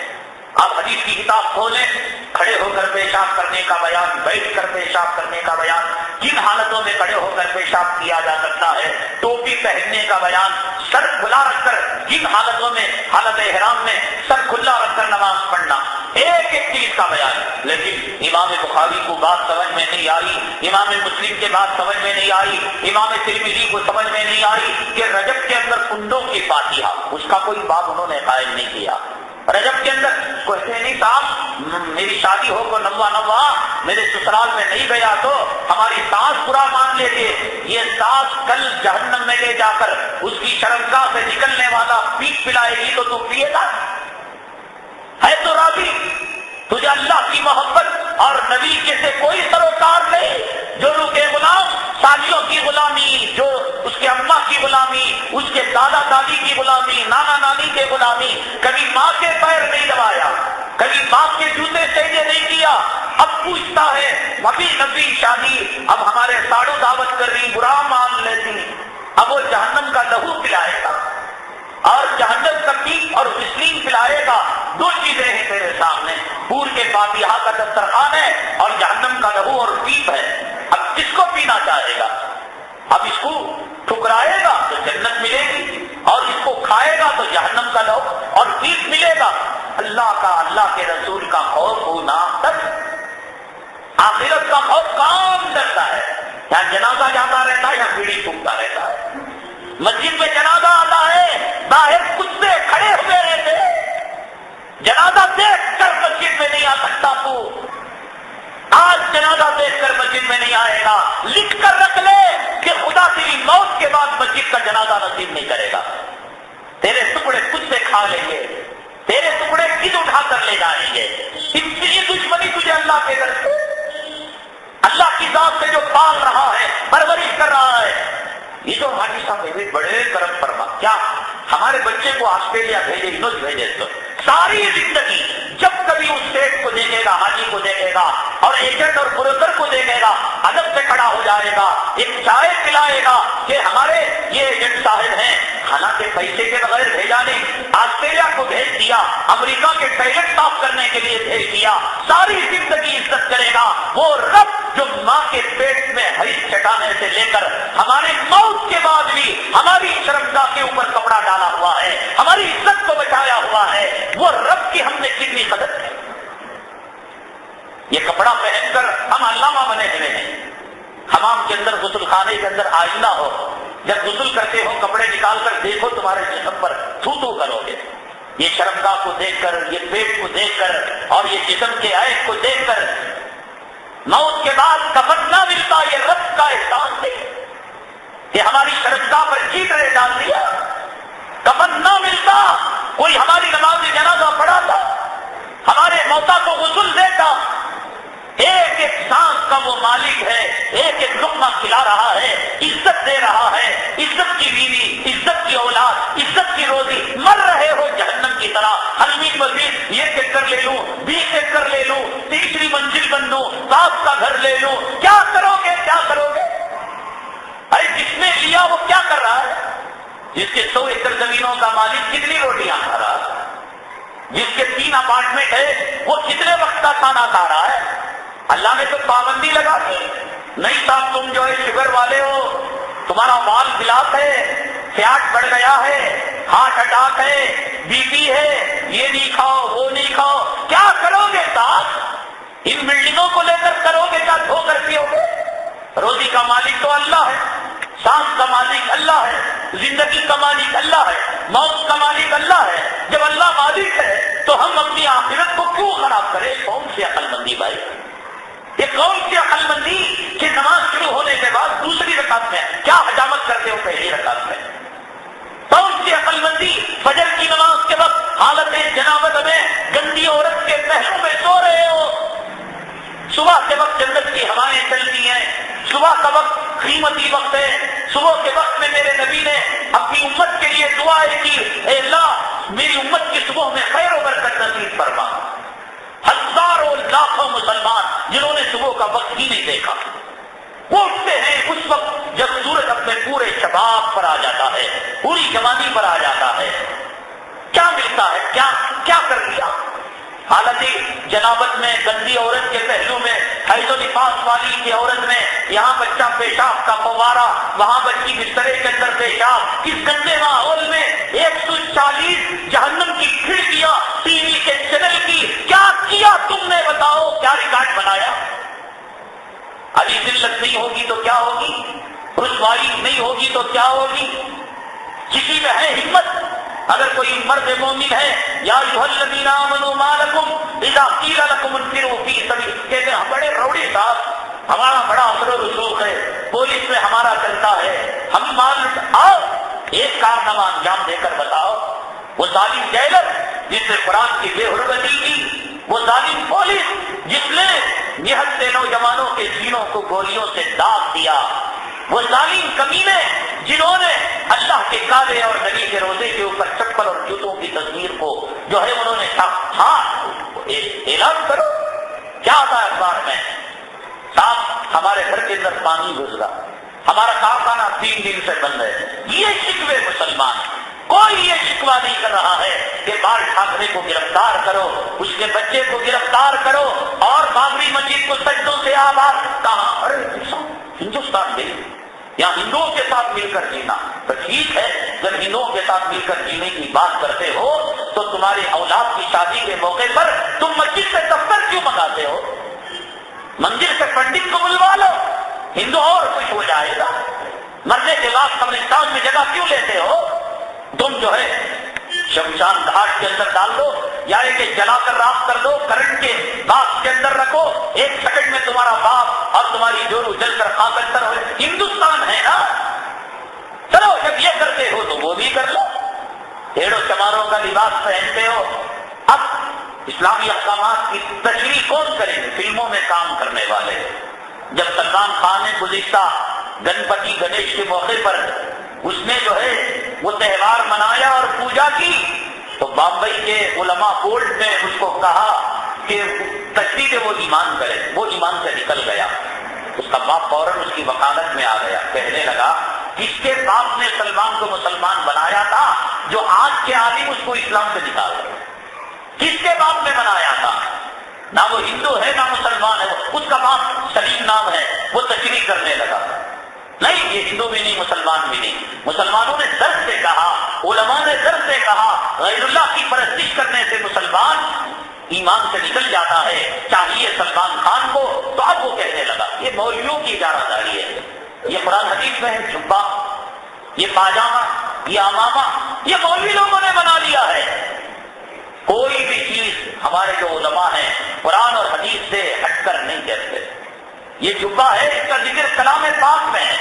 آپ حدیث کی کتاب کھولیں، کھڑے ہو کر پیشاب کرنے کا بیان، بیٹھ کر پیشاب کرنے کا بیان، کن حالتوں میں کھڑے ہو کر پیشاب کیا جا سکتا ہے، ٹوپی پہننے کا بیان، سر کھلا رکھ کر کن حالتوں میں، حالت احرام میں سر کھلا رکھ کر نماز پڑھنا، ایک ایک چیز کا بیان۔ لیکن امام بخاری کو بات سمجھ میں نہیں آئی، امام مسلم کے بات سمجھ میں نہیں آئی، امام ترمذی کو سمجھ میں نہیں آئی کہ رجب کے اندر کنڈوں کی فاتحہ، اس کا کوئی باب انہوں نے قائم نہیں کیا۔ رجب کے اندر کہتے نہیں صاحب میری شادی ہو کو نوا میرے سسرال میں نہیں گیا تو ہماری ساس برا مان لے گے، یہ ساس کل جہنم میں لے جا کر اس کی شرمگاہ سے نکلنے والا پیٹ پلائے گی تو پیے گا؟ ہے تو راضی؟ تجھے اللہ کی محبت اور نبی کے سے کوئی سروکار نہیں؟ جو روح کے غلام، سالیوں کی غلامی، جو اس کے اماں کی غلامی، اس کے دادا دادی کی غلامی، نانا نانی کے غلامی، کبھی ماں کے پیر نہیں دبایا، کبھی باپ کے جوتے سجدے نہیں کیا، اب پوچھتا ہے ابھی نبی شادی اب ہمارے ساڑو دعوت کر رہی، برا مان لیتی، اب وہ جہنم کا لہو پلائے گا اور جہنم کا پیپ اور مسلم پلائے گا۔ دو چیزیں ہیں تیرے سامنے، پور کے فاتحہ کا دسترخوان ہے اور جہنم کا لہو اور پیپ ہے۔ اب کس کو پینا چاہے گا؟ اب اس کو ٹھکرائے گا تو جنت ملے گی اور اس کو کھائے گا تو جہنم کا لہو اور پیپ ملے گا۔ اللہ کا، اللہ کے رسول کا خوف ہونا تک آخرت کا خوف کام کرتا ہے۔ یہاں جنازہ جاتا رہتا ہے، یہاں بیڑی پھونکتا رہتا ہے۔ مسجد میں جنازہ آتا ہے، باہر کتے کھڑے ہوئے رہتے، جنازہ دیکھ کر مسجد میں نہیں آ سکتا تو آج جنازہ دیکھ کر مسجد میں نہیں آئے گا، لکھ کر رکھ لے کہ خدا تیری موت کے بعد مسجد کا جنازہ نصیب نہیں کرے گا۔ تیرے ٹکڑے کتے کھا لیں گے، تیرے ٹکڑے کد اٹھا کر لے جائیں گے۔ اتنی دشمنی تجھے اللہ کے گھر سے، اللہ کی ذات سے جو پال رہا ہے، پرورش کر رہا ہے۔ یہ جو حاجی صاحب بڑے کرم فرما، کیا ہمارے بچے کو آسٹریلیا بھیجے، انوج بھیجے تو ساری زندگی جب کبھی اس سیٹ کو دیکھے گا، حاجی کو دیکھے گا اور ایجنٹ اور بروکر کو دیکھے گا، ادب سے کھڑا ہو جائے گا، ایک چائے پلائے گا کہ ہمارے یہ ایجنٹ صاحب ہیں، حالانکہ پیسے کے بغیر بھیجا نہیں، آسٹریلیا کو بھیج دیا، امریکہ کے ٹوائلٹ صاف کرنے کے لیے بھیج دیا، ساری زندگی عزت کرے گا وہ رب جو ماں کے پیٹ میں ہری چٹانے سے لے کر ہمارے موت کے بعد بھی ہماری شرمگاہ کے اوپر کپڑا ڈالا ہوا ہے، ہماری عزت کو بچایا ہوا ہے، وہ رب کی ہم نے کتنی قدر کی۔ یہ کپڑا پہن کر ہم علامہ بنے ہوئے ہیں، حمام کے اندر، غسل خانے کے اندر آئینہ ہو، جب غسل کرتے ہو کپڑے نکال کر دیکھو تمہارے جسم پر تھو تھو کرو گے۔ یہ شرمگاہ کو دیکھ کر، یہ پیٹ کو دیکھ کر اور یہ جسم کے عیب کو دیکھ کر موت کے بعد کفن نہ ملتا، یہ رب کا احسان نہیں کہ ہماری شرمگاہ پر چیٹرے ڈال دیا، کفن نہ ملتا، کوئی ہماری نماز جنازہ پڑھاتا، ہمارے موتا کو غسل دیتا، ایک ایک سانس کا وہ مالک ہے، ایک ایک لقمہ کھلا رہا ہے، عزت دے رہا ہے، عزت کی بیوی، عزت کی اولاد، عزت کی روزی، مر رہے ہو جہنم لے لوں، 20 ایکڑ لے لوں، تیسری منزل بن لوں، باپ کا گھر لے لوں، کیا کرو گے کیا کرو گے؟ ارے جس نے لیا وہ کیا کر رہا ہے؟ جس کے 100 ایکڑ زمینوں کا مالک کتنی روٹیاں کھا رہا ہے؟ جس کے 3 اپارٹمنٹ ہے وہ کتنے وقت کا کھانا کھا رہا ہے؟ اللہ نے تو پابندی لگا دی، نہیں صاحب تم جو ہے شوگر والے ہو، تمہارا مال بلاک ہے، فیٹ بڑھ گیا ہے، ہارٹ اٹیک ہے، بی پی ہے، یہ نہیں کھاؤ وہ نہیں کھاؤ، کیا کرو گے صاحب؟ ان بلڈنگوں کو لے کر کرو گے کیا دھو کر پیو گے؟ روزی کا مالک تو اللہ ہے، سانس کا مالک اللہ ہے، زندگی کا مالک اللہ ہے، موت کا مالک اللہ ہے۔ جب اللہ مالک ہے تو ہم اپنی آخرت کو کیوں خراب کریں؟ کون سی عقل مندی بھائی؟ یہ کون سی عقل مندی کہ نماز شروع ہونے کے بعد دوسری رکعت میں کیا حجامت کرتے ہو پہلی رکعت میں؟ کون سی عقل مندی فجر کی نماز کے وقت حالت جنابت میں گندی عورت کے پہلو میں سو رہے ہو؟ صبح کے وقت جنت کی ہوائیں چلتی ہیں، صبح کا وقت قیمتی وقت ہے، صبح کے وقت میں میرے نبی نے اپنی امت کے لیے دعائیں کی، اے اللہ میری امت کی صبح میں خیر و برکت نصیب فرما۔ ہزاروں لاکھوں مسلمان جنہوں نے صبح کا وقت ہی نہیں دیکھا، وہ اٹھتے ہیں اس وقت جب سورج اپنے پورے شباب پر آ جاتا ہے، پوری جوانی پر آ جاتا ہے۔ کیا ملتا ہے؟ کیا کر لیا؟ حالت جنابت میں گندی عورت کے پہلو میں، حیض و نفاس والی کی عورت میں، یہاں بچہ پیشاب کا فوارہ، وہاں بچی بسترے کے اندر پیشاب، اس گندے ماحول میں 140 جہنم کی کھڑکیاں، ٹی وی کے چینل کی، کیا کیا تم نے؟ بتاؤ کیا ریکارڈ بنایا؟ ابھی ذلت نہیں ہوگی تو کیا ہوگی؟ رسوائی نہیں ہوگی تو کیا ہوگی؟ کسی میں ہے ہمت؟ اگر کوئی مرد مومن ہے، یا ایھا الذین آمنوا ما لکم اذا قیل لکم انفروا فی سبیل، کہتے ہیں بڑے روڑی صاحب، ہمارا بڑا اثر و رسوخ ہے، پولیس میں ہمارا چلتا ہے، ہم مال آؤ ایک کارنامہ انجام دے کر بتاؤ۔ وہ ظالم جیلر جس نے قرآن کی بے حرمتی کی، وہ ظالم پولیس جس نے نہتے نوجوانوں کے سینوں کو گولیوں سے داغ دیا، وہ ظالم کمینے جنہوں نے اللہ کے کعبے اور نبی کے روزے کے اوپر چپل اور جوتوں کی تصویر کو جو ہے انہوں نے کہا ہاں اعلان کرو، کیا آتا ہے اخبار میں؟ صاحب ہمارے گھر کے اندر پانی گزرا، ہمارا کارخانہ 3 دن سے بند ہے۔ یہ شکوے مسلمان، کوئی یہ شکوہ نہیں کر رہا ہے کہ بال ٹھاکرے کو گرفتار کرو، اس کے بچے کو گرفتار کرو اور بابری مسجد کو سجدوں سے آباد۔ کہاں؟ ارے ہندوستان میں یا ہندوؤں کے ساتھ مل کر جینا تو ٹھیک ہے، جب ہندوؤں کے ساتھ مل کر جینے کی بات کرتے ہو تو تمہاری اولاد کی شادی کے موقع پر تم مسجد سے دفتر کیوں منگاتے ہو؟ مندر سے پنڈت کو بلوا لو، ہندو اور خوش ہو جائے گا۔ مرنے کے بعد قبرستان میں جگہ کیوں لیتے ہو؟ تم جو ہے شمشان گھاٹ کے اندر ڈال دو، یا کہ جلا کر راکھ کر دو، کرنٹ کے باکس کے اندر رکھو، 1 سیکنڈ میں تمہارا باپ اور تمہاری جورو جل کر خاکستر ہو۔ ہندوستان ہے نا، چلو جب یہ کرتے ہو تو وہ بھی کر لو۔ بھیڑ و چماروں کا لباس پہنتے ہو، اب اسلامی احکامات کی تشریح کون کرے گے؟ فلموں میں کام کرنے والے۔ جب سلمان خان نے گزشتہ گنپتی گنیش کے موقع پر اس نے جو ہے وہ تہوار منایا اور پوجا کی تو بامبئی کے علماء بورڈ نے اس کو کہا کہ تشریح وہ ایمان کرے، وہ ایمان سے نکل گیا۔ اس کا باپ فوراً اس کی وکالت میں آ گیا، کہنے لگا کس کے باپ نے سلمان کو مسلمان بنایا تھا جو آج کے عالم اس کو اسلام سے نکال گئے؟ کس کے باپ نے بنایا تھا؟ نہ وہ ہندو ہے نہ مسلمان ہے، اس کا باپ سلیم نام ہے۔ وہ تشریح کرنے لگا، نہیں یہ ہندو بھی نہیں مسلمان بھی نہیں۔ مسلمانوں نے درد سے کہا، علماء نے درد سے کہا، غیر اللہ کی پرستش کرنے سے مسلمان ایمان سے نکل جاتا ہے، چاہیے سلمان خان کو۔ تو اب وہ کہنے لگا یہ مولویوں کی اجارہ داری ہے، یہ قرآن حدیث میں ہے جبہ، یہ پاجامہ، یہ امامہ، یہ مولوی لوگوں نے بنا لیا ہے۔ کوئی بھی چیز ہمارے جو علماء ہیں قرآن اور حدیث سے ہٹ کر نہیں کہتے۔ یہ جبہ ہے، اس کا ذکر کلام پاک میں ہے۔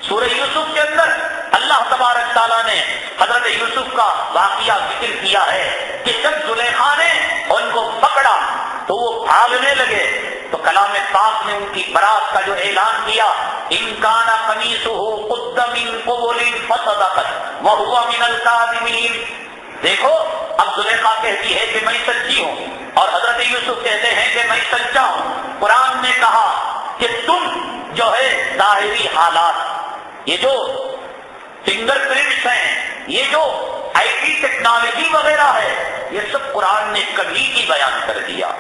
سورہ یوسف کے اندر اللہ تبارک تعالیٰ نے حضرت یوسف کا واقعہ ذکر کیا ہے کہ جب زلیخا نے ان کو پکڑا تو وہ بھاگنے لگے تو کلام پاک نے ان کی برات کا جو اعلان کیا، ان کان قمیصہ قد من قبل فصدقت وهو من الكاذبین، دیکھو اب زلیخا کہتی ہے کہ میں سچی ہوں اور حضرت یوسف کہتے ہیں کہ میں سچا ہوں۔ قرآن نے کہا کہ تم جو ہے ظاہری حالات، یہ جو فنگر پرنٹس ہیں، یہ جو آئی ٹی ٹیکنالوجی وغیرہ ہے، یہ سب قرآن نے کبھی کی بیان کر دیا۔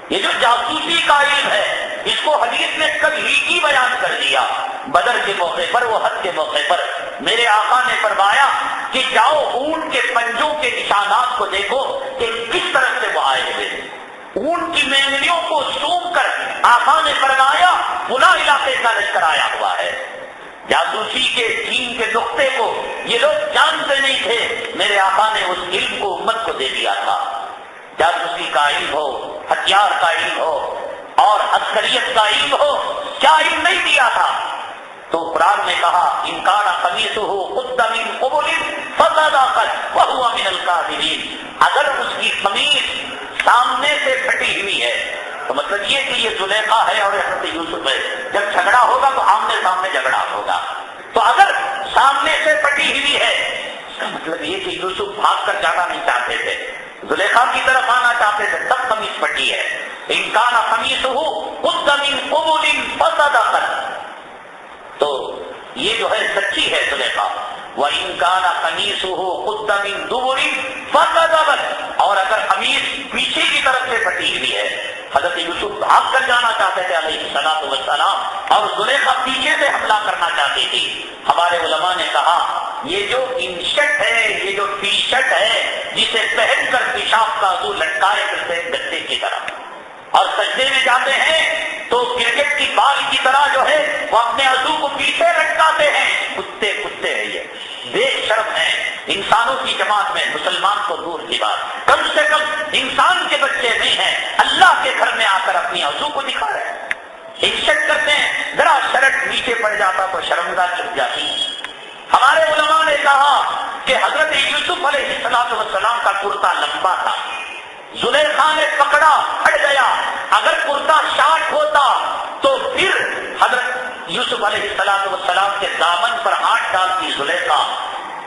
یہ جو جاسوسی کا علم ہے، اس کو حدیث نے کبھی کی بیان کر دیا۔ بدر کے موقع پر، وہ حد کے موقع پر میرے آقا نے فرمایا کہ جاؤ اونٹ کے پنجوں کے نشانات کو دیکھو کہ کس طرح سے وہ آئے ہوئے ہیں۔ اونٹ کی مینگلیوں کو سونگ کر آقا نے فرمایا فلاں علاقے کا لشکر آیا ہوا ہے۔ جاسوسی کے چین کے نقطے کو یہ لوگ جانتے نہیں تھے، میرے آقا نے اس علم کو امت کو دے دیا تھا۔ جاسوسی کا علم ہو، ہتھیار کا علم ہو اور عسکریت کا علم ہو، کیا علم نہیں دیا تھا؟ تو قرآن نے کہا ان کان قمیصہ قد من قبل فصدقت وهو من الكاذبین، اگر اس کی قمیص سامنے سے پھٹی ہوئی ہے تو مطلب یہ کہ یہ زلیخا ہے اور حضرت یوسف ہے، جب جھگڑا ہوگا تو آمنے سامنے جھگڑا ہوگا، تو اگر سامنے سے پھٹی ہوئی ہے اس کا مطلب یہ کہ یوسف بھاگ کر جانا نہیں چاہتے تھے، زلیخا کی طرف آنا چاہتے تھے، تب قمیص پھٹی ہے۔ ان کان قمیصہ قد من قبل فصدقت، تو یہ جو ہے سچی ہے زلیخا۔ وَإِن كَانَ قَمِيصُهُ قُدَّ مِن دُبُرٍ فَكَذَبَتْ، اور اگر قمیص پیچھے کی طرف سے پھٹی ہوئی ہے، حضرت یوسف بھاگ کر جانا چاہتے تھے علیہ الصلوۃ والسلام، اور زلیخا پیچھے سے حملہ کرنا چاہتی تھی۔ ہمارے علماء نے کہا یہ جو انشٹ ہے، یہ جو ٹی شرٹ ہے جسے پہن کر پیشاب کا عضو لٹکائے کرتے گدے کی طرح اور سجدے میں جاتے ہیں تو کرکٹ کی بال کی طرح جو ہے وہ اپنے عضو کو پیچھے لٹکاتے ہیں، کتے کتے ہیں، یہ بے شرم ہیں۔ انسانوں کی جماعت میں مسلمان تو دور کی بات، کم سے کم انسان کے بچے نہیں ہیں، اللہ کے گھر میں آ کر اپنی عضو کو دکھا رہے ہیں، عزت کرتے ہیں، ذرا شرٹ نیچے پڑ جاتا تو شرمگاہ چھپ جاتی۔ ہمارے علماء نے کہا کہ حضرت یوسف علیہ السلام کا کرتا لمبا تھا، زلیخا نے پکڑا ہٹ گیا، اگر کرتا شارٹ ہوتا تو پھر حضرت یوسف علیہ السلام کے دامن پر ہاتھ ڈالتی زلیخا،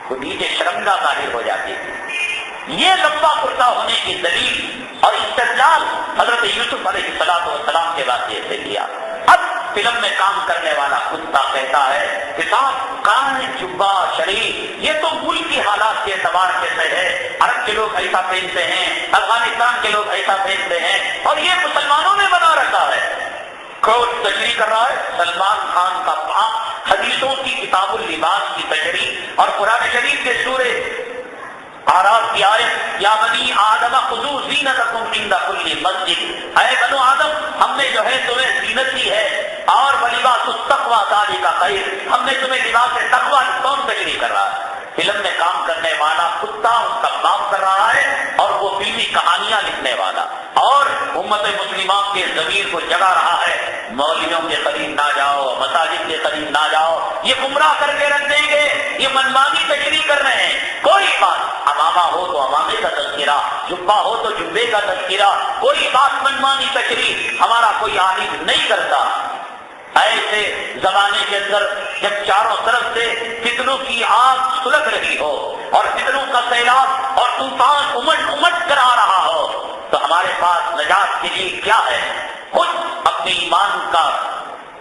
تو نیچے شرمگاہ ظاہر ہو جاتی تھی۔ یہ لمبا کرتا ہونے کی دلیل اور استدلال حضرت یوسف علیہ السلام کے واقعے سے کیا۔ اب فلم میں کام کرنے والا کتا کہتا ہے کہ صاحب کان جبا شریف، یہ تو ملک کی حالات کے اعتبار سے ہے، عرب کے لوگ ایسا پہنتے ہیں، افغانستان کے لوگ ایسا پہنتے ہیں، اور یہ مسلمانوں نے بنا رکھا ہے۔ کون تشریح کر رہا ہے؟ سلمان خان کا پاک حدیثوں کی کتاب اللباس کی تشریح اور قرآن شریف کے سورے آراف کی آیت یا بنی آدم خذوا زینتکم عند کل مسجد، اے بنو آدم ہم نے جو ہے تمہیں زینت دی ہے، اور ولباس التقوی ذالک خیر، ہم نے تمہیں لباس تقوی کون تشریح کر رہا ہے؟ فلم میں کام کرنے والا کتا اس کا کام کر رہا ہے اور وہ فلمی کہانیاں لکھنے والا، اور امت مسلمہ کے ضمیر کو جگا رہا ہے مولویوں کے قریب نہ جاؤ، مساجد کے قریب نہ جاؤ، یہ گمراہ کر کے رکھ دیں گے، یہ منمانی تشریح کر رہے ہیں۔ کوئی بات امامہ ہو تو امامے کا تذکرہ، جبہ ہو تو جبے کا تذکرہ، کوئی بات منمانی تشریح ہمارا کوئی عالم نہیں کرتا۔ ایسے زمانے کے اندر جب چاروں طرف سے فتنوں کی آگ سلگ رہی ہو اور فتنوں کا سیلاب اور طوفان امٹ کر آ رہا ہو، تو ہمارے پاس نجات کے لیے کیا ہے؟ خود اپنے ایمان کا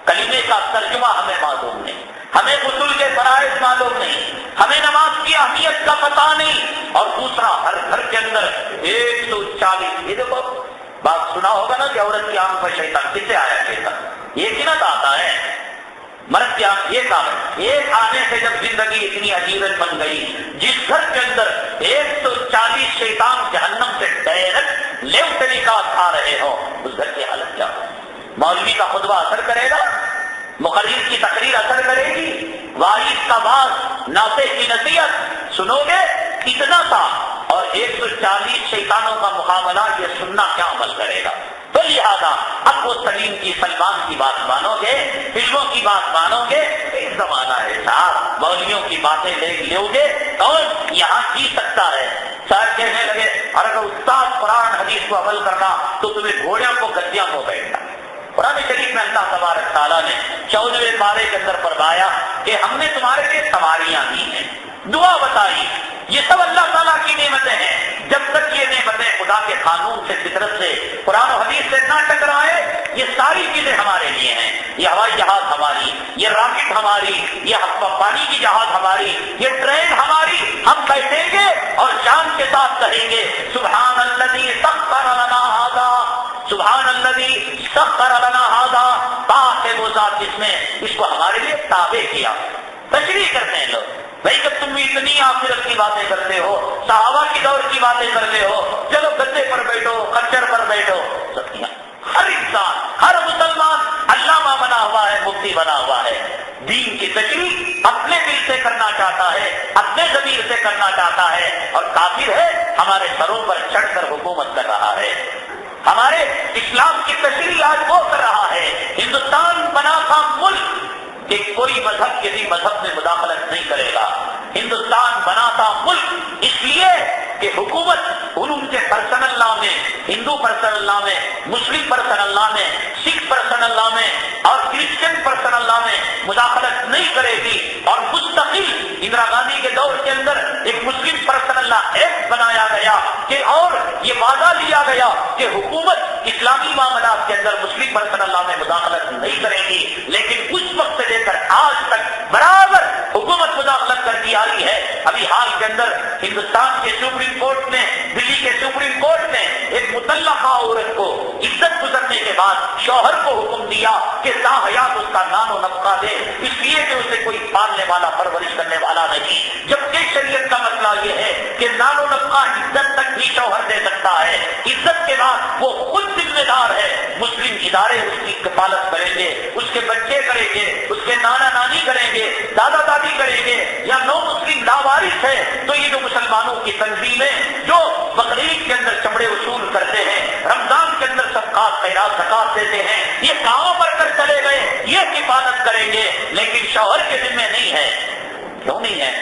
کلمے کا ترجمہ ہمیں معلوم نہیں، ہمیں غسل کے فرائض معلوم نہیں، ہمیں نماز کی اہمیت کا پتہ نہیں، اور دوسرا ہر گھر کے اندر 140، یہ دیکھو بات سنا ہوگا نا کہ عورت کی آنکھ پر شیطان، کس سے آیا شیطان؟ یہ کنت آتا ہے، مرد کی آنکھ یہ کام ہے۔ ایک آنے سے جب زندگی اتنی عجیب بن گئی، جس گھر کے اندر 140 شیطان جہنم سے ڈائریکٹ لیفٹ نکال کھا رہے ہو، اس گھر کی حالت کیا ہو؟ مولوی کا خطبہ اثر کرے گا، مقرر کی تقریر اثر کرے گی، واعظ کا باز ناصح کی نصیحت سنو گے، اتنا سا، اور 140 شیطانوں کا مقابلہ یہ سننا کیا عمل کرے گا؟ تو لہذا اب وہ سلیم کی سلمان کی بات مانو گے، فلموں کی بات مانو گے، ایک زمانہ ہے صاحب مولویوں کی باتیں لو گے، کون یہاں جی سکتا ہے؟ صاحب کہنے لگے اور اگر استاد قرآن حدیث کو عمل کرنا تو تمہیں گھوڑیوں کو گدیاں کو بیٹھنا۔ قرآن شریف میں اللہ تبارک تعالیٰ نے 14ویں پارے کے اندر فرمایا کہ ہم نے تمہارے لیے سواریاں دی ہیں، دعا بتائی یہ سب اللہ تعالیٰ کی نعمتیں ہیں. جب تک یہ نعمتیں خدا کے قانون سے، فطرت سے، قرآن و حدیث سے نہ ٹکرائے، یہ ساری چیزیں ہمارے لیے ہیں. یہ ہوائی جہاز ہماری، یہ راکٹ ہماری، یہ پانی کی جہاز ہماری، یہ ٹرین ہماری. ہم بیٹھیں گے اور جان کے ساتھ کہیں گے سبحان الذی سخر لنا ھذا، سبحان الذی سخر لنا ھذا. پاک ہے وہ ذات جس نے اس کو ہمارے لیے تابع کیا. تشریح کرتے ہیں لوگ، بھائی جب تم اتنی آخرت کی باتیں کرتے ہو، صحابہ کی دور کی باتیں کرتے ہو، چلو گدے پر بیٹھو، خچر پر بیٹھو. ہر انسان، ہر مسلمان علامہ بنا ہوا ہے، مفتی بنا ہوا ہے. دین کی تشریح اپنے دل سے کرنا چاہتا ہے، اپنے ضمیر سے کرنا چاہتا ہے، اور کافر ہے ہمارے سروں پر چڑھ کر حکومت کر رہا ہے. ہمارے اسلام کی تشریح آج وہ کر رہا ہے. ہندوستان بنا تھا ملک کہ کوئی مذہب کسی مذہب میں مداخلت نہیں کرے گا. ہندوستان بنا تھا ملک اس لیے کہ حکومت ان کے پرسنل لا میں، ہندو پرسنل لا میں، مسلم پرسنل لا میں، سکھ پرسنل لا میں اور کرسچن پرسنل لا میں مداخلت نہیں کرے گی. اور مستقل اندرا گاندھی کے دور کے اندر ایک مسلم پرسنل لا ایکٹ بنایا گیا کہ اور یہ وعدہ لیا گیا کہ حکومت اسلامی معاملات کے اندر مسلم پرسنل لا میں مداخلت نہیں کرے گی. لیکن اس وقت سے لے کر آج تک برابر حکومت مداخلت کرتی آ رہی ہے. ابھی حال کے اندر ہندوستان کے سپریم کورٹ نے، دلی کے سپریم کورٹ نے ایک مطلقہ عورت کو عزت گزرنے کے بعد شوہر کو حکم دیا کہ لاحیات اس کا نان و نفقہ دے، اس لیے کہ اسے کوئی پالنے والا، پرورش کرنے والا نہیں. جبکہ شریعت کا مسئلہ یہ ہے کہ نان و نفقہ عزت تک بھی شوہر دے سکتا ہے. عزت کے بعد وہ خود ذمہ دار ہے. مسلم ادارے اس کی کفالت کریں گے، اس کے بچے کریں گے، اس کے نانا نانی کریں گے، دادا دادی کریں گے. یا نو مسلم لاوارث ہے تو یہ جو مسلمانوں کی تنظیمیں جو بقرعید کے اندر چمڑے وصول کرتے ہیں، رمضان کے اندر صدقات، خیرات، زکات دیتے ہیں، یہ کہاں پر کر چلے گئے؟ یہ کفالت کریں گے. لیکن شوہر کے ذمہ نہیں ہے. کیوں نہیں ہے؟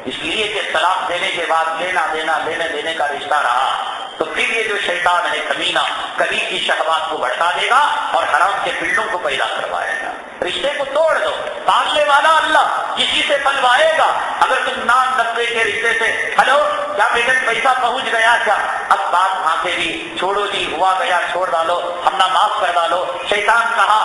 اس لیے کہ طلاق دینے کے بعد لینا دینا، لینے دینے کا رشتہ رہا تو پھر یہ جو شیطان ہے کمینہ کلی کی شہوات کو بڑھا دے گا اور حرام کے پلوں کو پیدا کروائے گا. رشتے کو توڑ دو، پالنے والا اللہ کسی سے پلوائے گا. اگر تم نان نقرے کے رشتے سے ہلو کیا بیٹن پیسہ پہنچ گیا کیا، اب بات وہاں سے بھی چھوڑو جی، ہوا گیا چھوڑ ڈالو، ہمنا معاف کر ڈالو. شیطان کہا،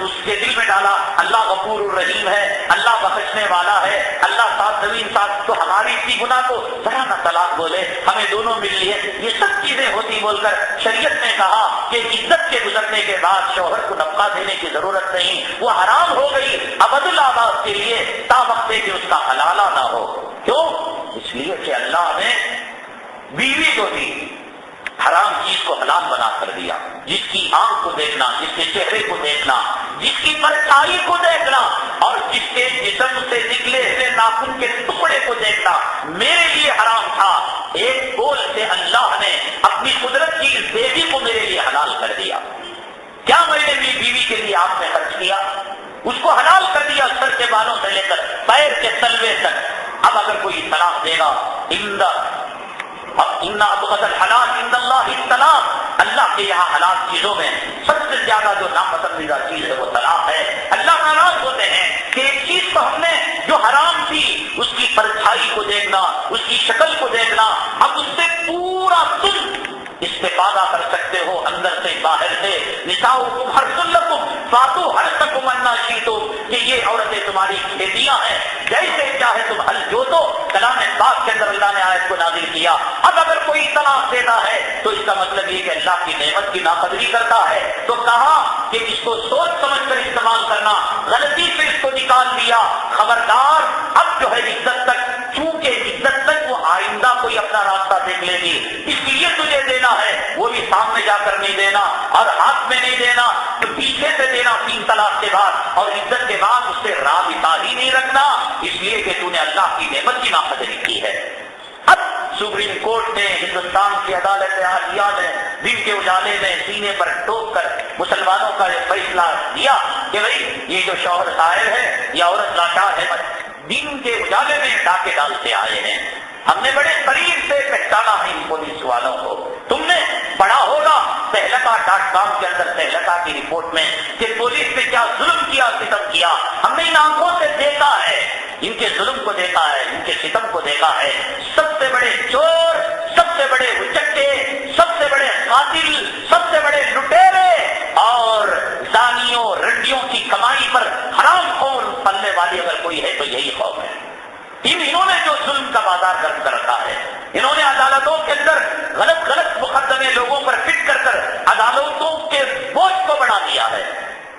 اس کے دل میں ڈالا اللہ غفور الرحیم ہے، اللہ بخشنے والا ہے، اللہ ساتھ زمین ساتھ، تو ہماری اسی گناہ کو ذرا نہ طلاق بولے، ہمیں دونوں مل لیے. یہ سب چیزیں ہوتی بول کر شریعت نے کہا کہ عزت کے گزرنے کے بعد شوہر کو نفقہ دینے کی ضرورت نہیں، وہ حرام ہو گئی ابد الآباد کے لیے تا وقت کہ اس کا حلالہ نہ ہو. کیوں؟ اس لیے کہ اللہ نے بیوی کو دی، حرام چیز کو حلال بنا کر دیا. جس کی آنکھ کو دیکھنا، جس کے چہرے کو دیکھنا، جس کی پرچھائی کو دیکھنا اور جس کے جسم سے نکلے ہوئے ناخن کے ٹکڑے کو دیکھنا میرے لیے حرام تھا. ایک بول سے اللہ نے اپنی قدرت کی اس بیوی کو میرے لیے حلال کر دیا. کیا میں نے بھی بیوی کے لیے آپ نے خرچ کیا؟ اس کو حلال کر دیا سر کے بالوں سے لے کر پیر کے تلوے تک. اب اگر کوئی طلاق دے گا، ان ابغض الحلال عند اللہ الطلاق، اللہ کے یہاں حلال چیزوں میں سب سے زیادہ جو ناپسندیدہ چیز ہے وہ طلاق ہے. اللہ ناراض ہوتے ہیں کہ ایک چیز تو ہم نے جو حرام تھی اس کی پرچھائی کو دیکھنا، اس کی شکل کو دیکھنا، اب اس سے پورا تم استفادہ کر سکتے ہو اندر سے باہر سے. نساؤکم حرث لکم فاتوا حرثکم انا شئتم، کہ یہ عورتیں تمہاری کھیتیاں ہیں، جیسے چاہے تم ہل جوتو. کلام پاک کے اندر اللہ نے آیت کو نازل کیا. اب اگر کوئی طلاق دیتا ہے تو اس کا مطلب یہ کہ اللہ کی نعمت کی ناقدری کرتا ہے. تو کہا کہ اس کو سوچ سمجھ کر استعمال کرنا، غلطی سے اس کو نکال لیا. خبردار اب جو ہے عزت تک، چونکہ عزت تک وہ آئندہ کوئی اپنا راستہ دیکھ لے گی. اس لیے تجھے دینا ہے وہ بھی سامنے جا کر نہیں دینا اور ہاتھ میں نہیں دینا، تو پیچھے سے دینا 3 طلاق کے بعد، اور عزت کے بعد اس سے رابطہ ہی نہیں رکھنا، اس لیے کہ تو نے اللہ کی نعمت کی ناقدری کی ہے. اب سپریم کورٹ نے، ہندوستان کی عدالت عالیہ نے دن کے اجالے میں سینے پر ٹوک کر مسلمانوں کا فیصلہ دیا کہ بھائی یہ جو شوہر صاحب ہے یا عورت لاچار ہے، دن کے اجالے میں ڈاکے ڈالتے آئے ہیں. ہم نے بڑے قریب سے پہچانا ہے ان پولیس والوں کو. تم نے پڑھا ہوگا تہلکہ.com کے اندر تہلکہ کی رپورٹ میں کہ پولیس نے کیا ظلم کیا، ستم کیا. ہم نے ان آنکھوں سے دیکھا ہے، ان کے ظلم کو دیکھا ہے، ان کے ستم کو دیکھا ہے. سب پر حرام خور پلنے والی اگر کوئی ہے تو یہی قوم ہے۔ انہوں نے جو ظلم کا بازار گرم کر رکھا ہے، انہوں نے عدالتوں کے اندر غلط مقدمے لوگوں پر فٹ کر عدالتوں کے بوجھ کو بڑھا دیا ہے۔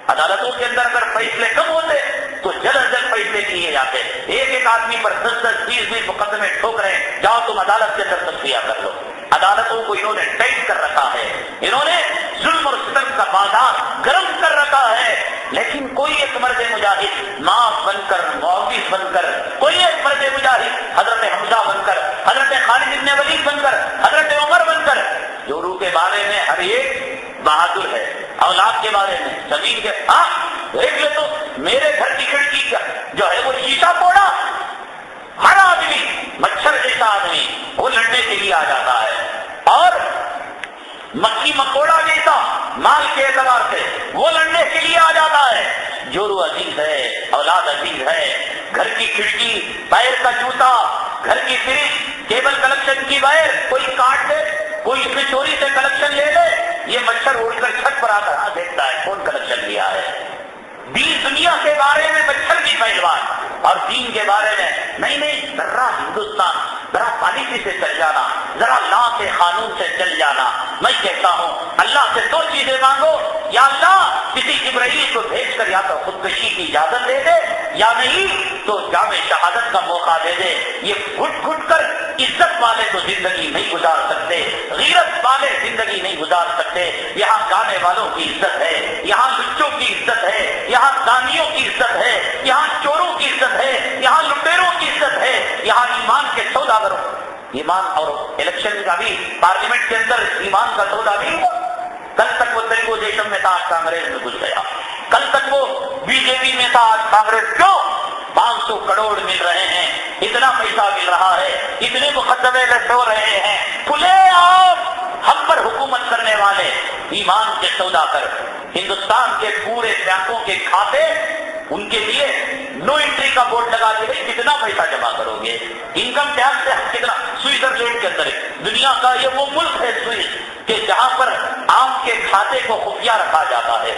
عدالتوں کے اندر اگر فیصلے کم ہوتے تو جلد فیصلے کیے جاتے، ایک آدمی پر 10 20 مقدمے ٹھوک رہے ہیں، جاؤ تم عدالت کے اندر تصفیہ کر لو۔ عدالتوں کو انہوں نے ٹائٹ کر رکھا ہے، انہوں نے ظلم اور ستم کا بازار گرم کر رکھا ہے۔ لیکن کوئی ایک مرد مجاہد معاف بن کر، معاوض بن کر، کوئی ایک مرد مجاہد حضرت حمزہ بن کر، حضرت خالد بن ولید بن کر، حضرت عمر بن کر، جو روح کے بارے میں ہر ایک بہادر ہے، اولاد کے بارے میں، زمین کے دیکھ لے تو میرے گھر کی کھڑکی کا جو ہے وہ شیشہ توڑا، ہر آدمی مچھر جیسا آدمی وہ لڑنے کے لیے آ جاتا ہے، اور مکھی مکوڑا جیسا مال کے اعتبار سے وہ لڑنے کے لیے آ جاتا ہے۔ جورو عزیز ہے، اولاد عزیز ہے، گھر کی کھڑکی، پیر کا جوتا، گھر کی فریج، کیبل کلیکشن کی وائر کوئی کاٹ دے، کوئی اس میں چوری سے کلیکشن لے لے، یہ مچھر اڑ کر چھت پر آ کر دیکھتا ہے کون کلیکشن لیا ہے۔ دنیا کے بارے میں مچھر کی پہلوان، اور دین کے بارے میں نہیں، ذرا ہندوستان، ذرا پالیسی سے چل جانا، ذرا لا کے قانون سے چل جانا۔ میں کہتا ہوں اللہ سے 2 چیزیں مانگو، یا اللہ کسی جبرائیل کو بھیج کر یا تو خودکشی کی اجازت دے دے، یا نہیں تو جامع شہادت کا موقع دے دے۔ یہ گھٹ گھٹ کر عزت والے تو زندگی نہیں گزار سکتے، غیرت والے زندگی نہیں گزار سکتے۔ یہاں گانے والوں کی عزت ہے، یہاں لچوں کی عزت ہے، یہاں دانیوں کی عزت ہے، یہاں چوروں کی عزت ہے، یہاں لٹیروں کی عزت ہے، یہاں ایمان کے سوداگروں، ایمان اور الیکشن کا بھی پارلیمنٹ کے اندر ایمان کا سودا بھی ہوا۔ کل تک وہ تلگو دیشم میں تھا، آج کانگریس میں گھس گیا۔ کل تک وہ بی جے پی میں تھا، آج کانگریس کیوں؟ 500 کروڑ مل رہے ہیں، اتنا پیسہ مل رہا ہے، اتنے مقدمے لٹو رہے ہیں، کھلے عام ہم پر حکومت کرنے والے ایمان کے سودا کر ہندوستان کے پورے بینکوں کے کھاتے ان کے لیے نو انٹری کا بورڈ لگا کے کتنا پیسہ جمع کرو گے، انکم ٹیکس سے کتنا۔ سوئٹزرلینڈ کے اندر دنیا کا یہ وہ ملک ہے سوئس کہ جہاں پر عام کے کھاتے کو خفیہ رکھا جاتا ہے۔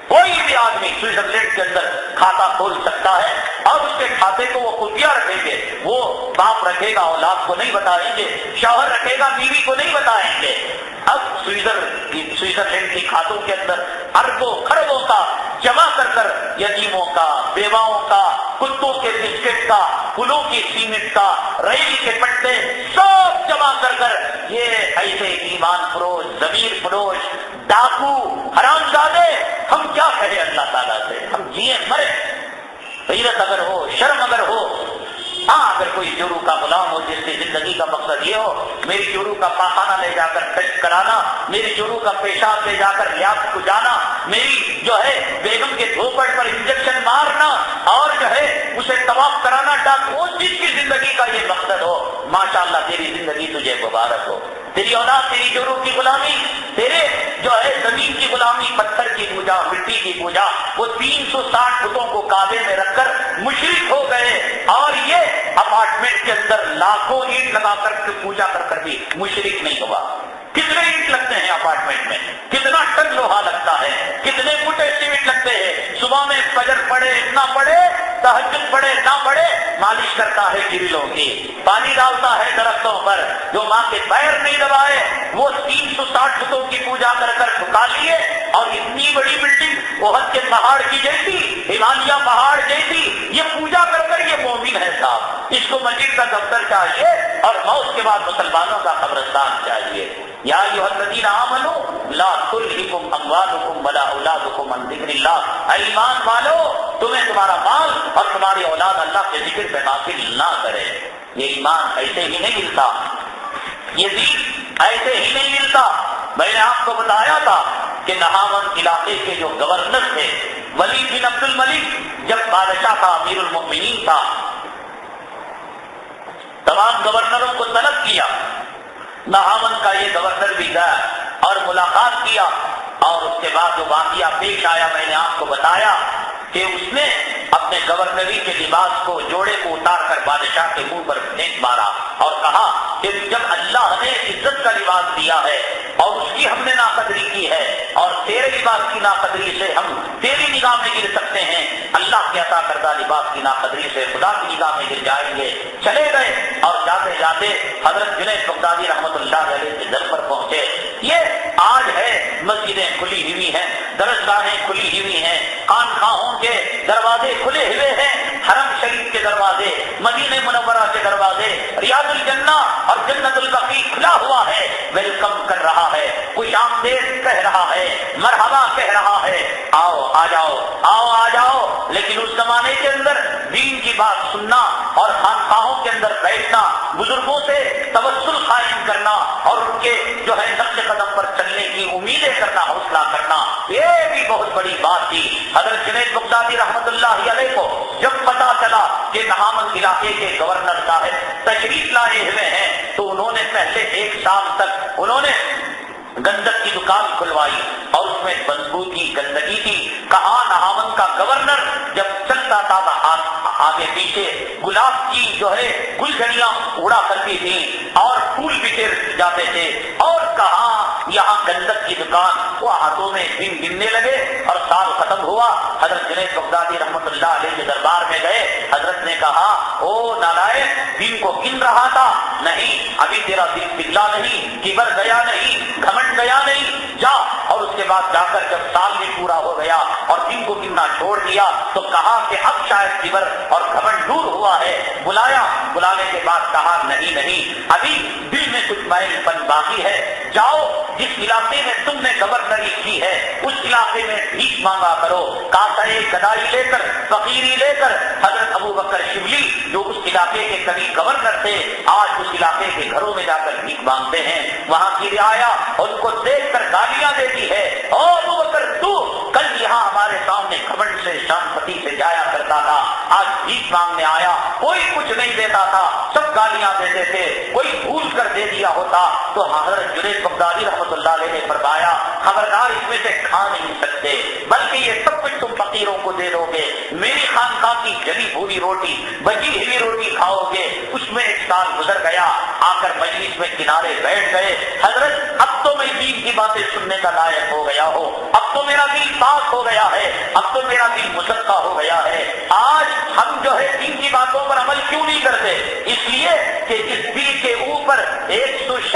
کوئی بھی آدمی سوئٹزرلینڈ کے اندر کھاتا کھول سکتا ہے، اور اس کے کھاتے کو وہ خفیہ رکھیں گے، وہ باپ رکھے گا اولاد کو نہیں بتائیں گے، شوہر رکھے گا بیوی کو نہیں بتائیں گے۔ اب سوئٹزرلینڈ کی کھاتوں کے اندر اربوں خربوں کا جمع کر یتیموں کا، بیواؤں کا، کتوں کے بسکٹ کا، پلوں کی سیمنٹ کا، ریل کے پٹے سب جمع کر یہ ایسے ایمان فروش، ضمیر فروش، ڈاکو، حرامزادے، ہم کیا کہیں اللہ تعالیٰ سے؟ ہم جیے مرے، غیرت اگر ہو، شرم اگر ہو، اگر کوئی جورو کا غلام ہو جس کی زندگی کا مقصد یہ ہو میری جورو کا پاخانہ لے جا کر ٹیسٹ کرانا، میری جورو کا پیشاب لے جا کر ریاض کو جانا، میری جو ہے بیگم کے دھوپٹ پر انجیکشن مارنا، اور جو ہے اسے طواف کرانا، اس چیز کی زندگی کا یہ مقصد ہو، ماشاءاللہ تیری زندگی تجھے مبارک ہو۔ تیری اولاد تیری جورو کی غلامی، تیرے جو ہے زمین کی غلامی، پتھر کی پوجا، مٹی کی پوجا، وہ 360 بتوں کو کعبے میں رکھ کر مشرک ہو گئے، اور یہ اپارٹمنٹ کے اندر لاکھوں اینٹ لگا کر پوجا کر بھی مشرک نہیں ہوا۔ کتنے اینٹ لگتے ہیں اپارٹمنٹ میں، کتنا ٹن لوہا لگتا ہے، کتنے فٹے سیمنٹ لگتے ہیں، صبح میں فجر پڑے نہ پڑے، تہجد پڑے نہ پڑے، مالش کرتا ہے گرلوں کی، پانی ڈالتا ہے درختوں پر، جو ماں کے پیر نہیں دبائے وہ 360 بتوں کی پوجا کر ٹھکا لیے، اور اتنی بڑی بلڈنگ احد کے پہاڑ کی جیسی، ہمالیہ پہاڑ جیسی، یہ پوجا کر یہ مومن ہے صاحب، اس کو مسجد کا دفتر چاہیے، اور موت کے بعد مسلمانوں کا قبرستان چاہیے۔ یا ایھا الذین آمنوا لا تلہکم اموالکم ولا اولادکم عن ذکر اللہ، ایمان والو تمہیں تمہارا مال اور تمہاری اولاد اللہ کے ذکر پہ غافل نہ کرے۔ یہ ایمان ایسے ہی نہیں ملتا، یہ دین ایسے ہی نہیں ملتا۔ میں نے آپ کو بتایا تھا کہ نہاون علاقے کے جو گورنر تھے ولید بن عبد الملک، جب بادشاہ تھا، امیر المؤمنین تھا، تمام گورنروں کو طلب کیا، نہاون کا یہ گورنر بھی گیا اور ملاقات کیا، اور اس کے بعد جو واقعہ پیش آیا میں نے آپ کو بتایا کہ اس نے اپنے گورنری کے لباس کو، جوڑے کو اتار کر بادشاہ کے منہ پر پھینک مارا اور کہا کہ جب اللہ نے عزت کا لباس دیا ہے اور اس کی ہم نے ناقدری کی ہے اور تیرے لباس کی ناقدری سے ہم تیری نگاہ میں گر سکتے ہیں، اللہ کے عطا کردہ لباس کی ناقدری سے خدا کی نگاہ میں گر جائیں گے۔ چلے گئے اور جاتے جاتے حضرت جنید بغدادی رحمۃ اللہ علیہ کے در پر پہنچے۔ یہ آج ہے، مسجدیں کھلی ہوئی ہیں، درسگاہیں کھلی ہوئی ہیں، خانقاہوں کے دروازے کھلے ہوئے ہیں، حرم شریف کے دروازے، مدینہ منورہ کے دروازے، ریاض الجنہ اور جنت البقیع کھلا ہوا ہے، ویلکم کر رہا ہے، خوش آمدید کہہ رہا ہے، مرحبا کہہ رہا ہے، آؤ آ جاؤ، آؤ آ جاؤ۔ لیکن اس زمانے کے اندر دین کی بات سننا اور خانقاہوں کے اندر بیٹھنا، بزرگوں سے توسل قائم کرنا اور ان کے جو ہے نقش قدم پر چلنے کی امیدیں کرنا، حوصلہ کرنا، یہ بھی بہت بڑی بات تھی۔ حضرت جنید بغدادی رحمۃ اللہ علیہ کو جب پتا چلا کہ نہامند علاقے کے گورنر صاحب تشریف لائے ہوئے ہیں تو انہوں نے پہلے 1 سال تک انہوں نے گندک کی دکان کھلوائی اور اس میں بدبو کی گندگی تھی۔ کہا نہامند کا گورنر جب چلتا تھا آگے پیچھے گلاب کی جو ہے گلجھڑیاں اڑا کرتی تھیں اور پھول بکھر جاتے تھے، اور کہا یہاں گندک کی دکان، وہ ہاتھوں میں دن گننے لگے اور سال ختم ہوا۔ حضرت جنید بغدادی رحمۃ اللہ علیہ کے دربار میں گئے، حضرت نے کہا او نالائق، دن کو گن رہا تھا، نہیں ابھی تیرا دل پگھلا نہیں، کبر گیا نہیں، گھمنڈ گیا نہیں، جا۔ اور اس کے بعد جا کر جب سال بھی پورا ہو گیا اور دن کو گننا چھوڑ دیا تو کہا کہ اب شاید کبر اور گھمنڈ دور ہوا ہے، بلایا، بلانے کے بعد کہا نہیں ابھی دل میں کچھ میل پن باقی ہے، جاؤ جس علاقے میں تم نے گورنری کی ہے اس علاقے میں بھیک مانگا کرو۔ کاسے گدائی لے کر، فقیری لے کر حضرت ابو بکر شبلی جو اس علاقے کے کبھی گورنر تھے آج اس علاقے کے گھروں میں جا کر بھیک مانگتے ہیں، وہاں کی رعایا ان کو دیکھ کر گالیاں دیتی ہے، اور ابو بکر تو کل یہاں ہمارے سامنے گھمنڈ سے شان پتی سے جایا کرتا تھا، آج بھیک مانگنے آیا، کوئی کچھ نہیں دیتا تھا، سب گالیاں دیتے تھے، کوئی بھول کر دے دیا ہوتا تو حضرت جنید بغدادی رحمۃ اللہ علیہ نے فرمایا خبردار اس میں سے کھا نہیں سکتے، بلکہ یہ سب کچھ تم فقیروں کو دے دو گے، میری خانقاہ کی جلی بھوری روٹی، بچی ہوئی روٹی کھاؤ گے۔ اس میں 1 سال گزر گیا، آ کر مجلس میں کنارے بیٹھ گئے، حضرت اب تو میں دین کی باتیں سننے کا لائق ہو گیا ہوں، اب تو میرا دل پاک ہو گیا ہے، اب تو میرا دل مصفا ہو گیا ہے، آج ہم جو ہے دین کی باتوں پر عمل کیوں نہیں کرتے؟ اس لیے کہ اس دل کے اوپر 140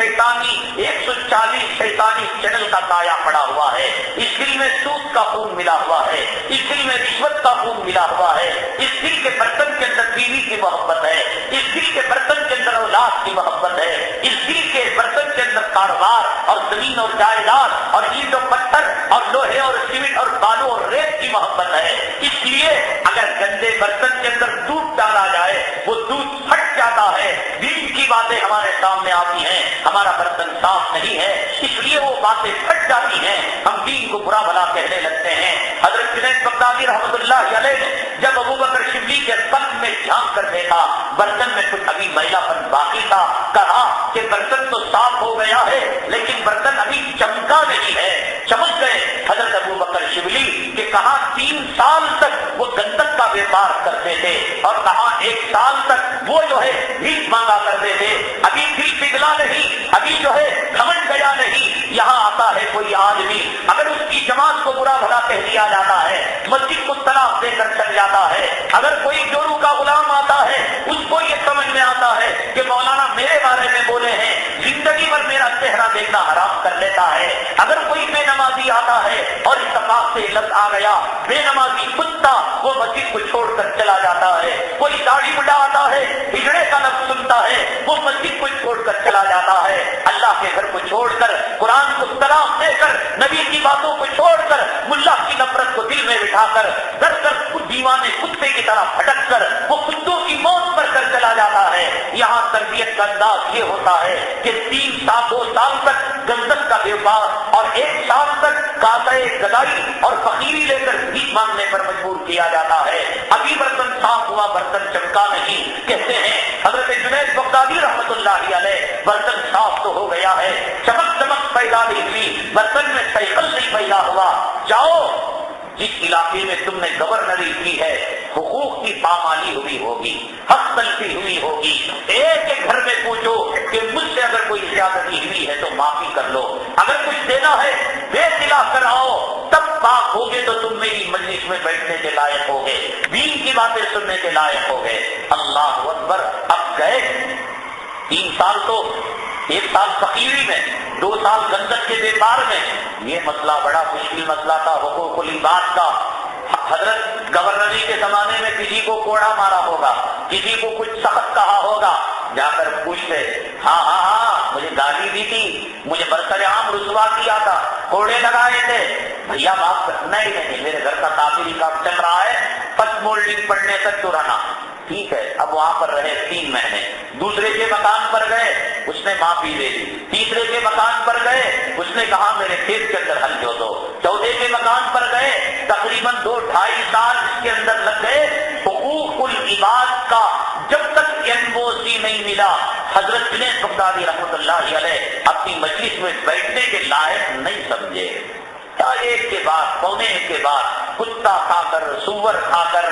شیطانی چینل کا سایہ پڑا ہوا ہے، اس دل میں سود کا خون ملا ہوا ہے، اس دل میں رشوت کا خون ملا ہوا ہے، اس دل کے برتن کے اندر بیوی کی محبت ہے، اس دل کے برتن کے اندر اولاد کی محبت ہے، اس دل کے برتن کے اندر کاروبار اور زمین اور جائیداد اور اینٹ و پتھر اور لوہے اور سیمنٹ اور بالو اور ریت کی محبت ہے۔ اس لیے اگر گندے برتن کے اندر دودھ ڈالا جائے وہ دودھ پھٹ جاتا ہے، دین کی باتیں ہمارے سامنے آتی ہیں، ہمارا برتن صاف نہیں ہے، اس لیے وہ باتیں پھٹ جاتی ہیں، ہم دین کو برا بھلا کہنے لگتے ہیں۔ حضرت جنید بغدادی رحمۃ اللہ علیہ نے جب ابو بکر شبلی کے قلب میں جھانک کر دیکھا برتن میں کچھ ابھی میلا پن باقی تھا، کہا کہ برتن تو صاف ہو گیا ہے لیکن برتن ابھی چمکا نہیں ہے، چمک گئے حضرت ابو بکر شبلی کہ کہا 3 سال تک وہ گندک کا بیپار کرتے تھے اور کہا 1 سال تک وہ جو ہے بھیک مانگا کرتے تھے، ابھی دل پگھلا نہیں، ابھی جو ہے گھمنڈ گیا نہیں۔ یہاں آتا ہے کوئی آدمی، اگر اس کی جماعت کو برا بھلا کہہ دیا جاتا ہے، مسجد کو طلاق دے کر چل جاتا ہے، اگر کوئی جورو کا غلام آتا ہے اس کو یہ سمجھ میں آتا ہے کہ مولانا میرے بارے میں بولے ہیں، زندگی بھر میرا چہرہ دیکھنا حرام کر لیتا ہے، اگر کوئی بے نمازی آتا ہے اور اتفاق سے لفظ آ گیا بے نمازی کتا، وہ مسجد کو چھوڑ کر چلا جاتا ہے، کوئی داڑھی بڈھا آتا ہے ہجڑے کا لفظ سنتا ہے وہ مسجد کو چھوڑ کر چلا جاتا ہے، اللہ کے گھر کو چھوڑ کر، قرآن کو طلاق دے کر، نبی کی باتوں کو چھوڑ کر، ملا کی نفرت کو دل میں بٹھا کر، در در دیوانے کتے کی طرح بھٹک کر وہ کتوں کی موت پر کر چلا جاتا ہے۔ یہاں تربیت کا انداز یہ ہوتا ہے کہ 2 سال تک گندک کا بیوپار اور 1 سال تک کاسے گدائی اور فقیری لے کر بھیک مانگنے پر مجبور کیا جاتا ہے، ابھی برتن صاف ہوا، برتن چمکا نہیں۔ کہتے ہیں حضرت جنید بغدادی رحمۃ اللہ علیہ برتن صاف تو ہو گیا ہے، چمک چمک پیدا نہیں ہوئی، برتن میں سیقل نہیں پیدا ہوا، جاؤ جس علاقے میں تم نے گورنری کی ہے حقوق کی پامالی ہوئی ہوگی، حق تلفی ہوئی ہوگی۔ ایک ایک گھر میں پوچھو کہ مجھ سے اگر کوئی زیادتی ہوئی ہے تو معافی کر لو، اگر کچھ دینا ہے دے دلا کر آؤ، تب پاک ہوگے تو تم میری مجلس میں بیٹھنے کے لائق ہوگے، دین کی باتیں سننے کے لائق ہوگے۔ اللہ اکبر۔ اب گئے 3 سال تو 1 سال فقیری میں، 2 سال گندک کے بیپار میں۔ یہ مسئلہ بڑا مشکل مسئلہ تھا حقوق العباد کا۔ حضرت گورنری کے زمانے میں کسی کو کوڑا مارا ہوگا، کسی کو کچھ سخت کہا ہوگا، جا کر پوچھتے ہاں مجھے گالی دی تھی، مجھے برسر عام رسوا کیا تھا، کوڑے لگائے تھے، بھیا معاف کرنا ہی نہیں، میرے گھر کا تعمیری کام چل رہا ہے، پت مولڈنگ پڑنے تک تو رہنا۔ ٹھیک ہے، اب وہاں پر رہے 3 مہینے، دوسرے کے مکان پر گئے، اس نے معافی دے دی، تیسرے کے مکان پر گئے، اس نے کہا میرے کھیت کے اندر حل جو دو، چوتھے کے مکان پر گئے، تقریباً 2-2.5 سال اس کے اندر لگ گئے۔ حقوق العباد کا جب تک NOC نہیں ملا، حضرت جنید بغدادی رحمۃ اللہ علیہ اپنی مجلس میں بیٹھنے کے لائق نہیں سمجھے۔ ایک کے بعد پونے ایک کے بعد کتا کھا کر، سور کھا کر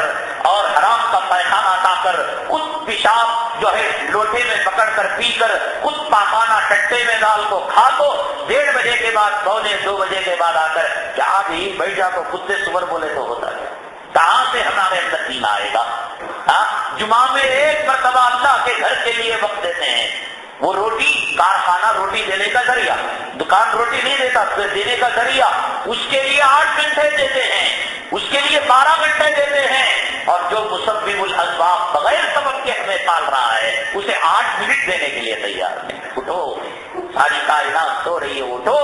اور حرام کا پیخانہ کھا کر، خود پیشاب جو ہے لوٹے میں پکڑ کر پی کر، خود پاخانہ ٹٹے میں ڈال کو کھا کو 1:30 بجے کے بعد، پونے 2 بجے کے بعد آ کر کیا بھی بیٹھ جا تو کتے سور بولے تو ہوتا ہے، کہاں سے ہمارے اندر دین آئے گا؟ جمعہ میں 1 مرتبہ اللہ کے گھر کے لیے وقت دیتے ہیں، وہ روٹی کارخانہ روٹی دینے کا ذریعہ، دکان روٹی نہیں دیتا، دینے کا ذریعہ، اس کے لیے 8 گھنٹے دیتے ہیں، اس کے لیے 12 گھنٹے دیتے ہیں، اور جو مسبب الاسباب بغیر سبب کے ہمیں پال رہا ہے اسے 8 منٹ دینے کے لیے تیار نہیں۔ اٹھو، ساری کائنات سو رہی ہے، اٹھو،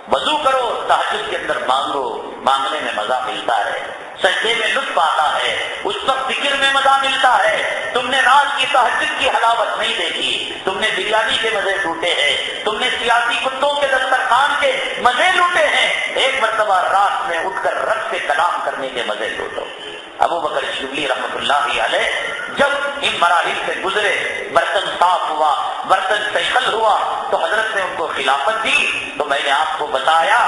وضو کرو، تہجد کے اندر مانگو، مانگنے میں مزہ ملتا ہے، سجدے میں لطف آتا ہے، اس وقت ذکر میں مزہ ملتا ہے۔ تم نے رات کی تہجد کی حلاوت نہیں دیکھی، تم نے بریانی کے مزے لوٹے ہیں، تم نے سیاسی کتوں کے دسترخوان کے مزے لوٹے ہیں، ایک مرتبہ رات میں اٹھ کر رب سے کلام کرنے کے مزے لوٹو۔ ابو بکر شبلی رحمۃ اللہ علیہ جب ان مراحل سے گزرے، برتن صاف ہوا، برتن سیکل ہوا، تو حضرت نے ان کو خلافت دی۔ تو میں نے آپ کو بتایا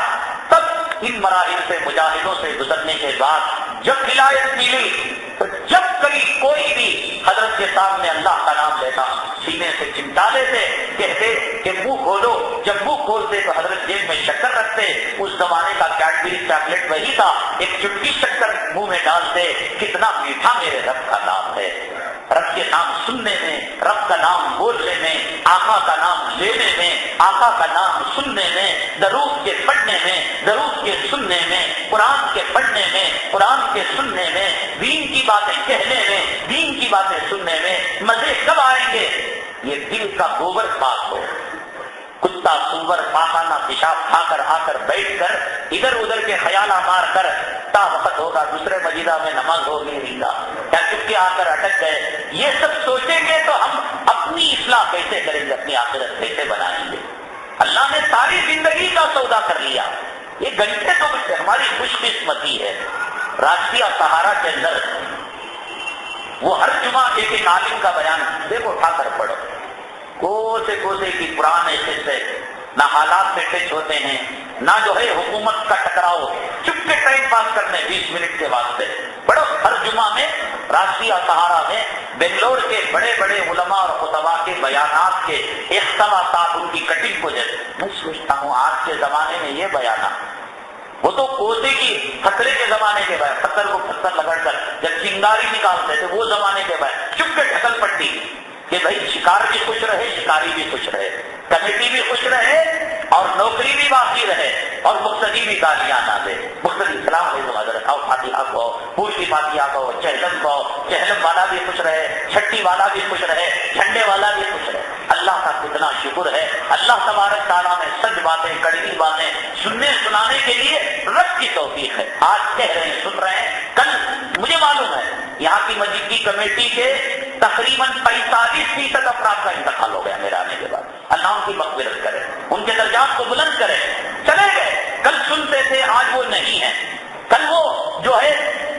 تب ان مراحل سے مجاہدوں سے گزرنے کے بعد جب ولایت ملی تو جب کبھی کوئی بھی حضرت کے سامنے اللہ کا نام لیتا سینے سے چمٹا لیتے، کہتے کہ منہ کھولو، جب منہ کھولتے تو حضرت جیب میں شکر رکھتے، اس زمانے کا کیڈبری چاکلیٹ وہی تھا، ایک چٹکی شکر منہ میں ڈالتے، کتنا میٹھا میرے رب کا نام ہے۔ رب کے نام سننے میں، رب کا نام بولنے میں، آقا کا نام لینے میں، آقا کا نام سننے میں، درود کے پڑھنے میں، درود کے سننے میں، قرآن کے پڑھنے میں، قرآن کے سننے میں، دین کی باتیں کہنے میں، دین کی باتیں سننے میں مزے کب آئیں گے؟ یہ دل کا گوبر پاک ہو۔ کتا سور پاخانہ پیشاب کھا کر آ کر بیٹھ کر ادھر ادھر کے خیالہ مار کر تا وقت ہوگا دوسرے مجیدہ میں نماز ہوگی رہا کیا چپکے آ کر اٹک گئے، یہ سب سوچیں گے تو ہم اپنی اصلاح کیسے کریں گے، اپنی آخرت کیسے بنائیں گے؟ اللہ نے ساری زندگی کا سودا کر لیا، یہ گھنٹے تو ہماری خوش قسمتی ہے۔ راشٹریہ سہارا کے اندر وہ ہر جمعہ ایک عالم کا بیان دیکھو، اٹھا کر پڑھو، کوسے کی قرآن ایسے نہ حالات سے ٹچ ہوتے ہیں، نہ جو ہے حکومت کا ٹکراؤ، چپ کے ٹائم پاس کرنے 20 منٹ کے واسطے پڑھو۔ ہر جمعہ میں راشٹریہ سہارا میں بنگلور کے بڑے بڑے علماء اور خطباء کے بیانات کے اختلافات، ان کی کٹنگ کو جیسے میں سوچتا ہوں آج کے زمانے میں یہ بیانات، وہ تو کوسے کی خطرے کے زمانے کے بعد پتھر کو پتھر لگڑ کر جب چنگاری نکالتے تھے وہ زمانے کے بعد چپ کے ڈھکل پٹی کہ بھائی شکار بھی خوش رہے، شکاری بھی خوش رہے، کمیٹی بھی خوش رہے اور نوکری بھی باقی رہے اور مقتدی بھی گالیاں نہ دے۔ مقتدی سلام علیکم حضرت، آؤ فاتحہ کو، پوچھ کی فاتحہ کو، چہلم کو، چہلم والا بھی خوش رہے، چھٹی والا بھی خوش رہے، جھنڈے والا بھی خوش رہے۔ اللہ کا کتنا شکر ہے، اللہ تبارک تعالیٰ نے سچ باتیں، کڑوی باتیں سننے سنانے کے لیے رب کی توفیق ہے۔ آج کہہ رہے ہیں، سن رہے ہیں، کل مجھے معلوم ہے یہاں کی مسجد کی کمیٹی کے تقریباً 45% افراد کا انتقال ہو گیا میرے آنے کے بعد۔ اللہ ان کی مغفرت کرے، ان کے درجات کو بلند کرے۔ چلے گئے، کل سنتے تھے، آج وہ نہیں ہیں۔ کل وہ جو ہے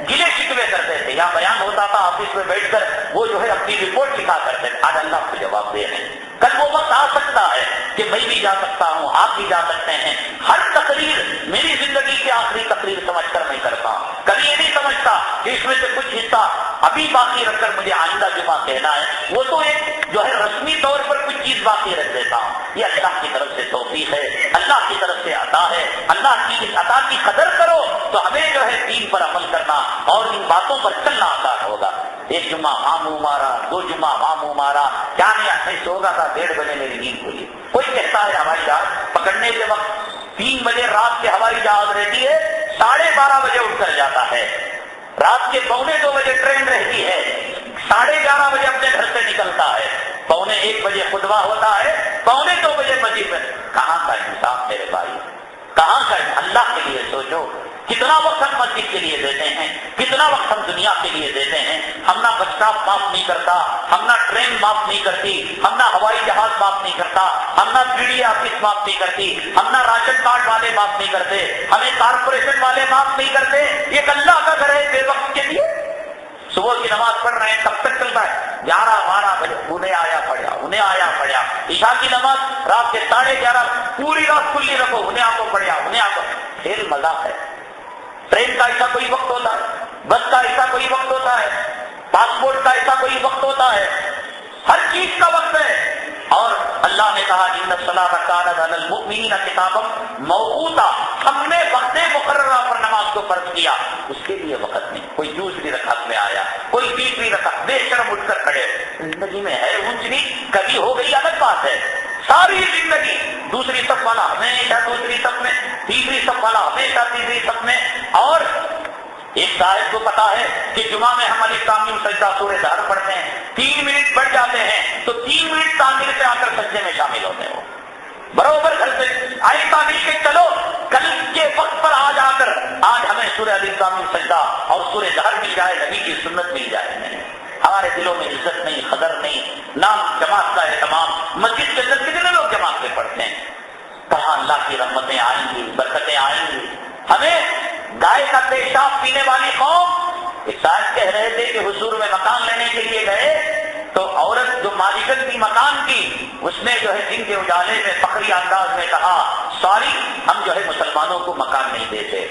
گلے شکوے کرتے تھے، یا بیان ہوتا تھا آفس میں بیٹھ کر وہ جو ہے اپنی رپورٹ لکھا کرتے تھے، آج اللہ کو جواب دے رہے ہیں۔ کل وہ وقت آ سکتا ہے کہ میں بھی جا سکتا سکتا ہوں، آپ بھی جا سکتے ہیں. ہر تقریر میری زندگی کی آخری تقریر سمجھ کر میں کرتا ہوں. کبھی یہ نہیں سمجھتا کہ اس میں سے کچھ حصہ ابھی باقی رکھ کر مجھے آئندہ جمعہ کہنا ہے. وہ تو ایک جو ہے رسمی طور پر کچھ چیز باقی رکھ دیتا ہوں. یہ اللہ کی طرف سے توفیق ہے، اللہ کی طرف سے عطا ہے. اللہ کی اس عطا کی قدر کرو تو ہمیں جو ہے دین پر عمل کرنا اور ان باتوں پر چلنا آسان ہوگا. ایک جمعہ ماموں مارا، 2 جمعہ ماموں مارا، کیا نہیں سو رہا تھا 1:30 بجے میری نیند کھلی. کوئی کہتا ہے ہوائی جہاز پکڑنے کے وقت 3 بجے رات کے ہوائی جہاز رہتی ہے، 12:30 بجے اٹھ کر جاتا ہے. رات کے 1:45 بجے ٹرین رہتی ہے، 11:30 بجے اپنے گھر سے نکلتا ہے. 1:45 بجے خطبہ ہوتا ہے، 1:45 بجے مسجد میں. کہاں کا انصاف میرے بھائی، کہاں کا؟ اللہ کے لیے سوچو. کتنا وقت ہم مسجد کے لیے دیتے ہیں، کتنا وقت ہم دنیا کے لیے دیتے ہیں. ہم نہ بس اسٹاپ معاف نہیں کرتا، ہم نہ ٹرین معاف نہیں کرتی، ہم نہ ہوائی جہاز معاف نہیں کرتا، ہم نہ BDA آفس معاف نہیں کرتی، ہم نہ راشن کارڈ والے معاف نہیں کرتے، ہمیں کارپوریشن والے معاف نہیں کرتے. ایک اللہ کا گھر ہے بے وقت کے لیے. صبح کی نماز پڑھ رہے ہیں، کب تک چلتا ہے؟ 11-12 بجے انہیں آیا پڑھا. عشاء کی نماز رات کے 11:30 پوری رات کھلی رکھو، انہیں آپ کو پڑھا. کھیل مذاق ہے. ٹرین کا ایسا کوئی وقت ہوتا ہے، بس کا ایسا کوئی وقت ہوتا ہے، پاسپورٹ کا ایسا کوئی وقت ہوتا ہے. ہر چیز کا وقت ہے. اور اللہ نے کہا ان الصلاۃ کانت علی المؤمنین کتابا موقوتا. ہم نے وقت مقررہ پر نماز کو فرض کیا، اس کے لیے وقت نہیں. کوئی جوس بھی رکھا میں آیا، کوئی پیٹ بھی رکھا، بے شرم اٹھ کر کھڑے. زندگی میں ہے اونچ نیچ، کبھی ہو گئی الگ بات ہے. ساری زندگی دوسری صف والا ہمیشہ دوسری صف میں، تیسری صف والا ہمیشہ تیسری صف میں. اور ایک صاحب کو پتا ہے کہ جمعہ میں ہم الف لام میم سجدہ سورہ ظہر پڑھتے ہیں، 3 منٹ بڑھ جاتے ہیں تو 3 منٹ تعمیر سے آ کر سجدے میں شامل ہوتے ہیں. وہ بروبر گھر سے آئی تعمیر کے چلو، کل کے وقت پر آج آ کر آج ہمیں سورہ الف لام میم سجدہ اور سورہ ظہر مل جائے، نبی کی سنت مل جائے. ہمارے دلوں میں عزت نہیں، قدر نہیں، نام جماعت کا اہتمام. مسجد کے اندر کتنے لوگ جماعت میں پڑھتے ہیں؟ کہاں اللہ کی رحمتیں آئیں گی، برکتیں آئیں گی. ہمیں گائے کا پیشاب پینے والی قوم، ایک صاحب کہہ رہے تھے کہ حضور میں مکان لینے کے لیے گئے تو عورت جو مالکن تھی مکان کی، اس نے جو ہے دن کے اجالے میں فخری انداز میں کہا سوری ہم جو ہے مسلمانوں کو مکان نہیں دیتے.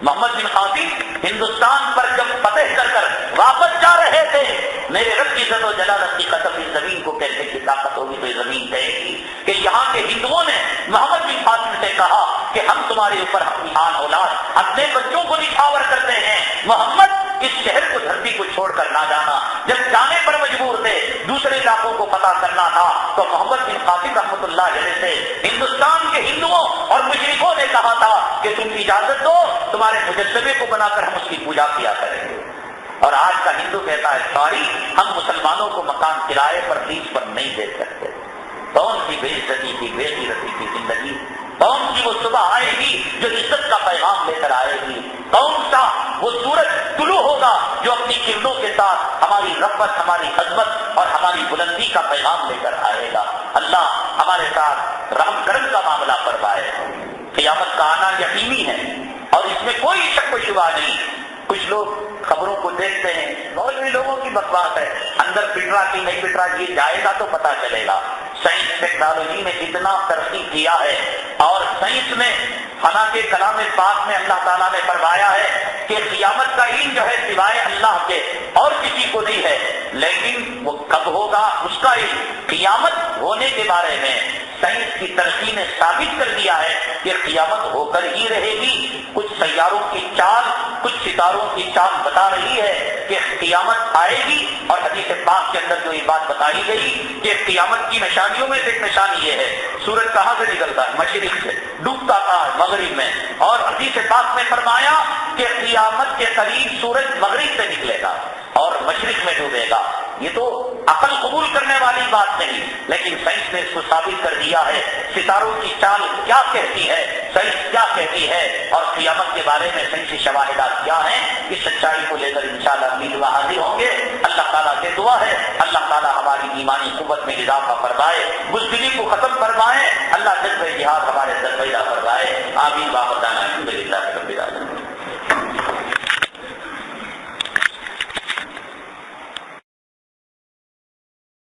محمد بن قاسم ہندوستان پر جب فتح کر کر واپس جا رہے تھے، میرے رب کی عزت و جلالت کی قسم اس زمین کو کہتے کی طاقت ہوگی تو یہ زمین کہے گی کہ یہاں کے ہندوؤں نے محمد بن قاسم سے کہا کہ ہم تمہارے اوپر اپنی آن اولاد اپنے بچوں کو نچھاور کرتے ہیں. محمد اس شہر کو دھرتی کو چھوڑ کر نہ جانا. جب جانے پر مجبور تھے، دوسرے علاقوں کو پتہ کرنا تھا، تو محمد بن قاسم رحمۃ اللہ علیہ سے ہندوستان کے ہندوؤں اور مشرکوں نے کہا تھا کہ تم اجازت دو تمہارے مجسمے کو بنا کر ہم اس کی پوجا کیا کریں گے. اور آج کا ہندو کہتا ہے سوری ہم مسلمانوں کو مکان کرائے پر لیز پر نہیں دے سکتے. کون سی بے عزتی کی بے غیرتی کی زندگی، کون سی وہ صبح آئے گی جو عزت کا پیغام لے کر آئے گی، کون سا وہ سورج طلوع ہوگا جو اپنی کرنوں کے ساتھ ہماری رغبت، ہماری عظمت اور ہماری بلندی کا پیغام لے کر آئے گا. اللہ ہمارے ساتھ رحم کرم کا معاملہ فرمائے. قیامت کا آنا یقینی ہے اور اس میں کوئی شک و شبہ نہیں. کچھ لوگ خبروں کو دیکھتے ہیں، مولوی لوگوں کی بکواس ہے، اندر پٹرا کی نہیں پٹرا یہ جائے گا تو پتا چلے گا. سائنس ٹیکنالوجی نے اتنا ترقی کیا ہے اور سائنس میں خلا کے کلام پاک میں اللہ تعالیٰ نے فرمایا ہے کہ قیامت کا علم جو ہے سوائے اللہ کے اور کسی کو نہیں ہے، لیکن وہ کب ہوگا اس کا علم. قیامت ہونے کے بارے میں سائنس کی ترقی نے ثابت کر دیا ہے کہ قیامت ہو کر ہی رہے گی. کچھ سیاروں کی چال، کچھ ستاروں کی چال بتا رہی ہے کہ قیامت آئے گی. اور حدیث پاک کے اندر جو یہ بات بتائی گئی کہ قیامت کی نشانیوں میں سے ایک نشانی یہ ہے سورج کہاں سے نکلتا ہے؟ مشرق سے، ڈوبتا کہاں ہے؟ مغرب میں. اور حدیث پاک میں فرمایا کہ قیامت کے قریب سورج مغرب سے نکلے گا اور مشرق میں ڈوبے گا. یہ تو عقل قبول کرنے والی بات نہیں، لیکن سائنس نے اس کو ثابت کر دیا ہے. ستاروں کی چال کیا کہتی ہے، سائنس کیا کہتی ہے اور قیامت کے بارے میں سائنسی شواہدات کیا ہیں، اس سچائی کو لے کر انشاءاللہ اپنی حاضر ہوں گے. اللہ تعالیٰ سے دعا ہے اللہ تعالیٰ ہماری ایمانی قوت میں اضافہ فرمائے، بزدلی کو ختم فرمائے. اللہ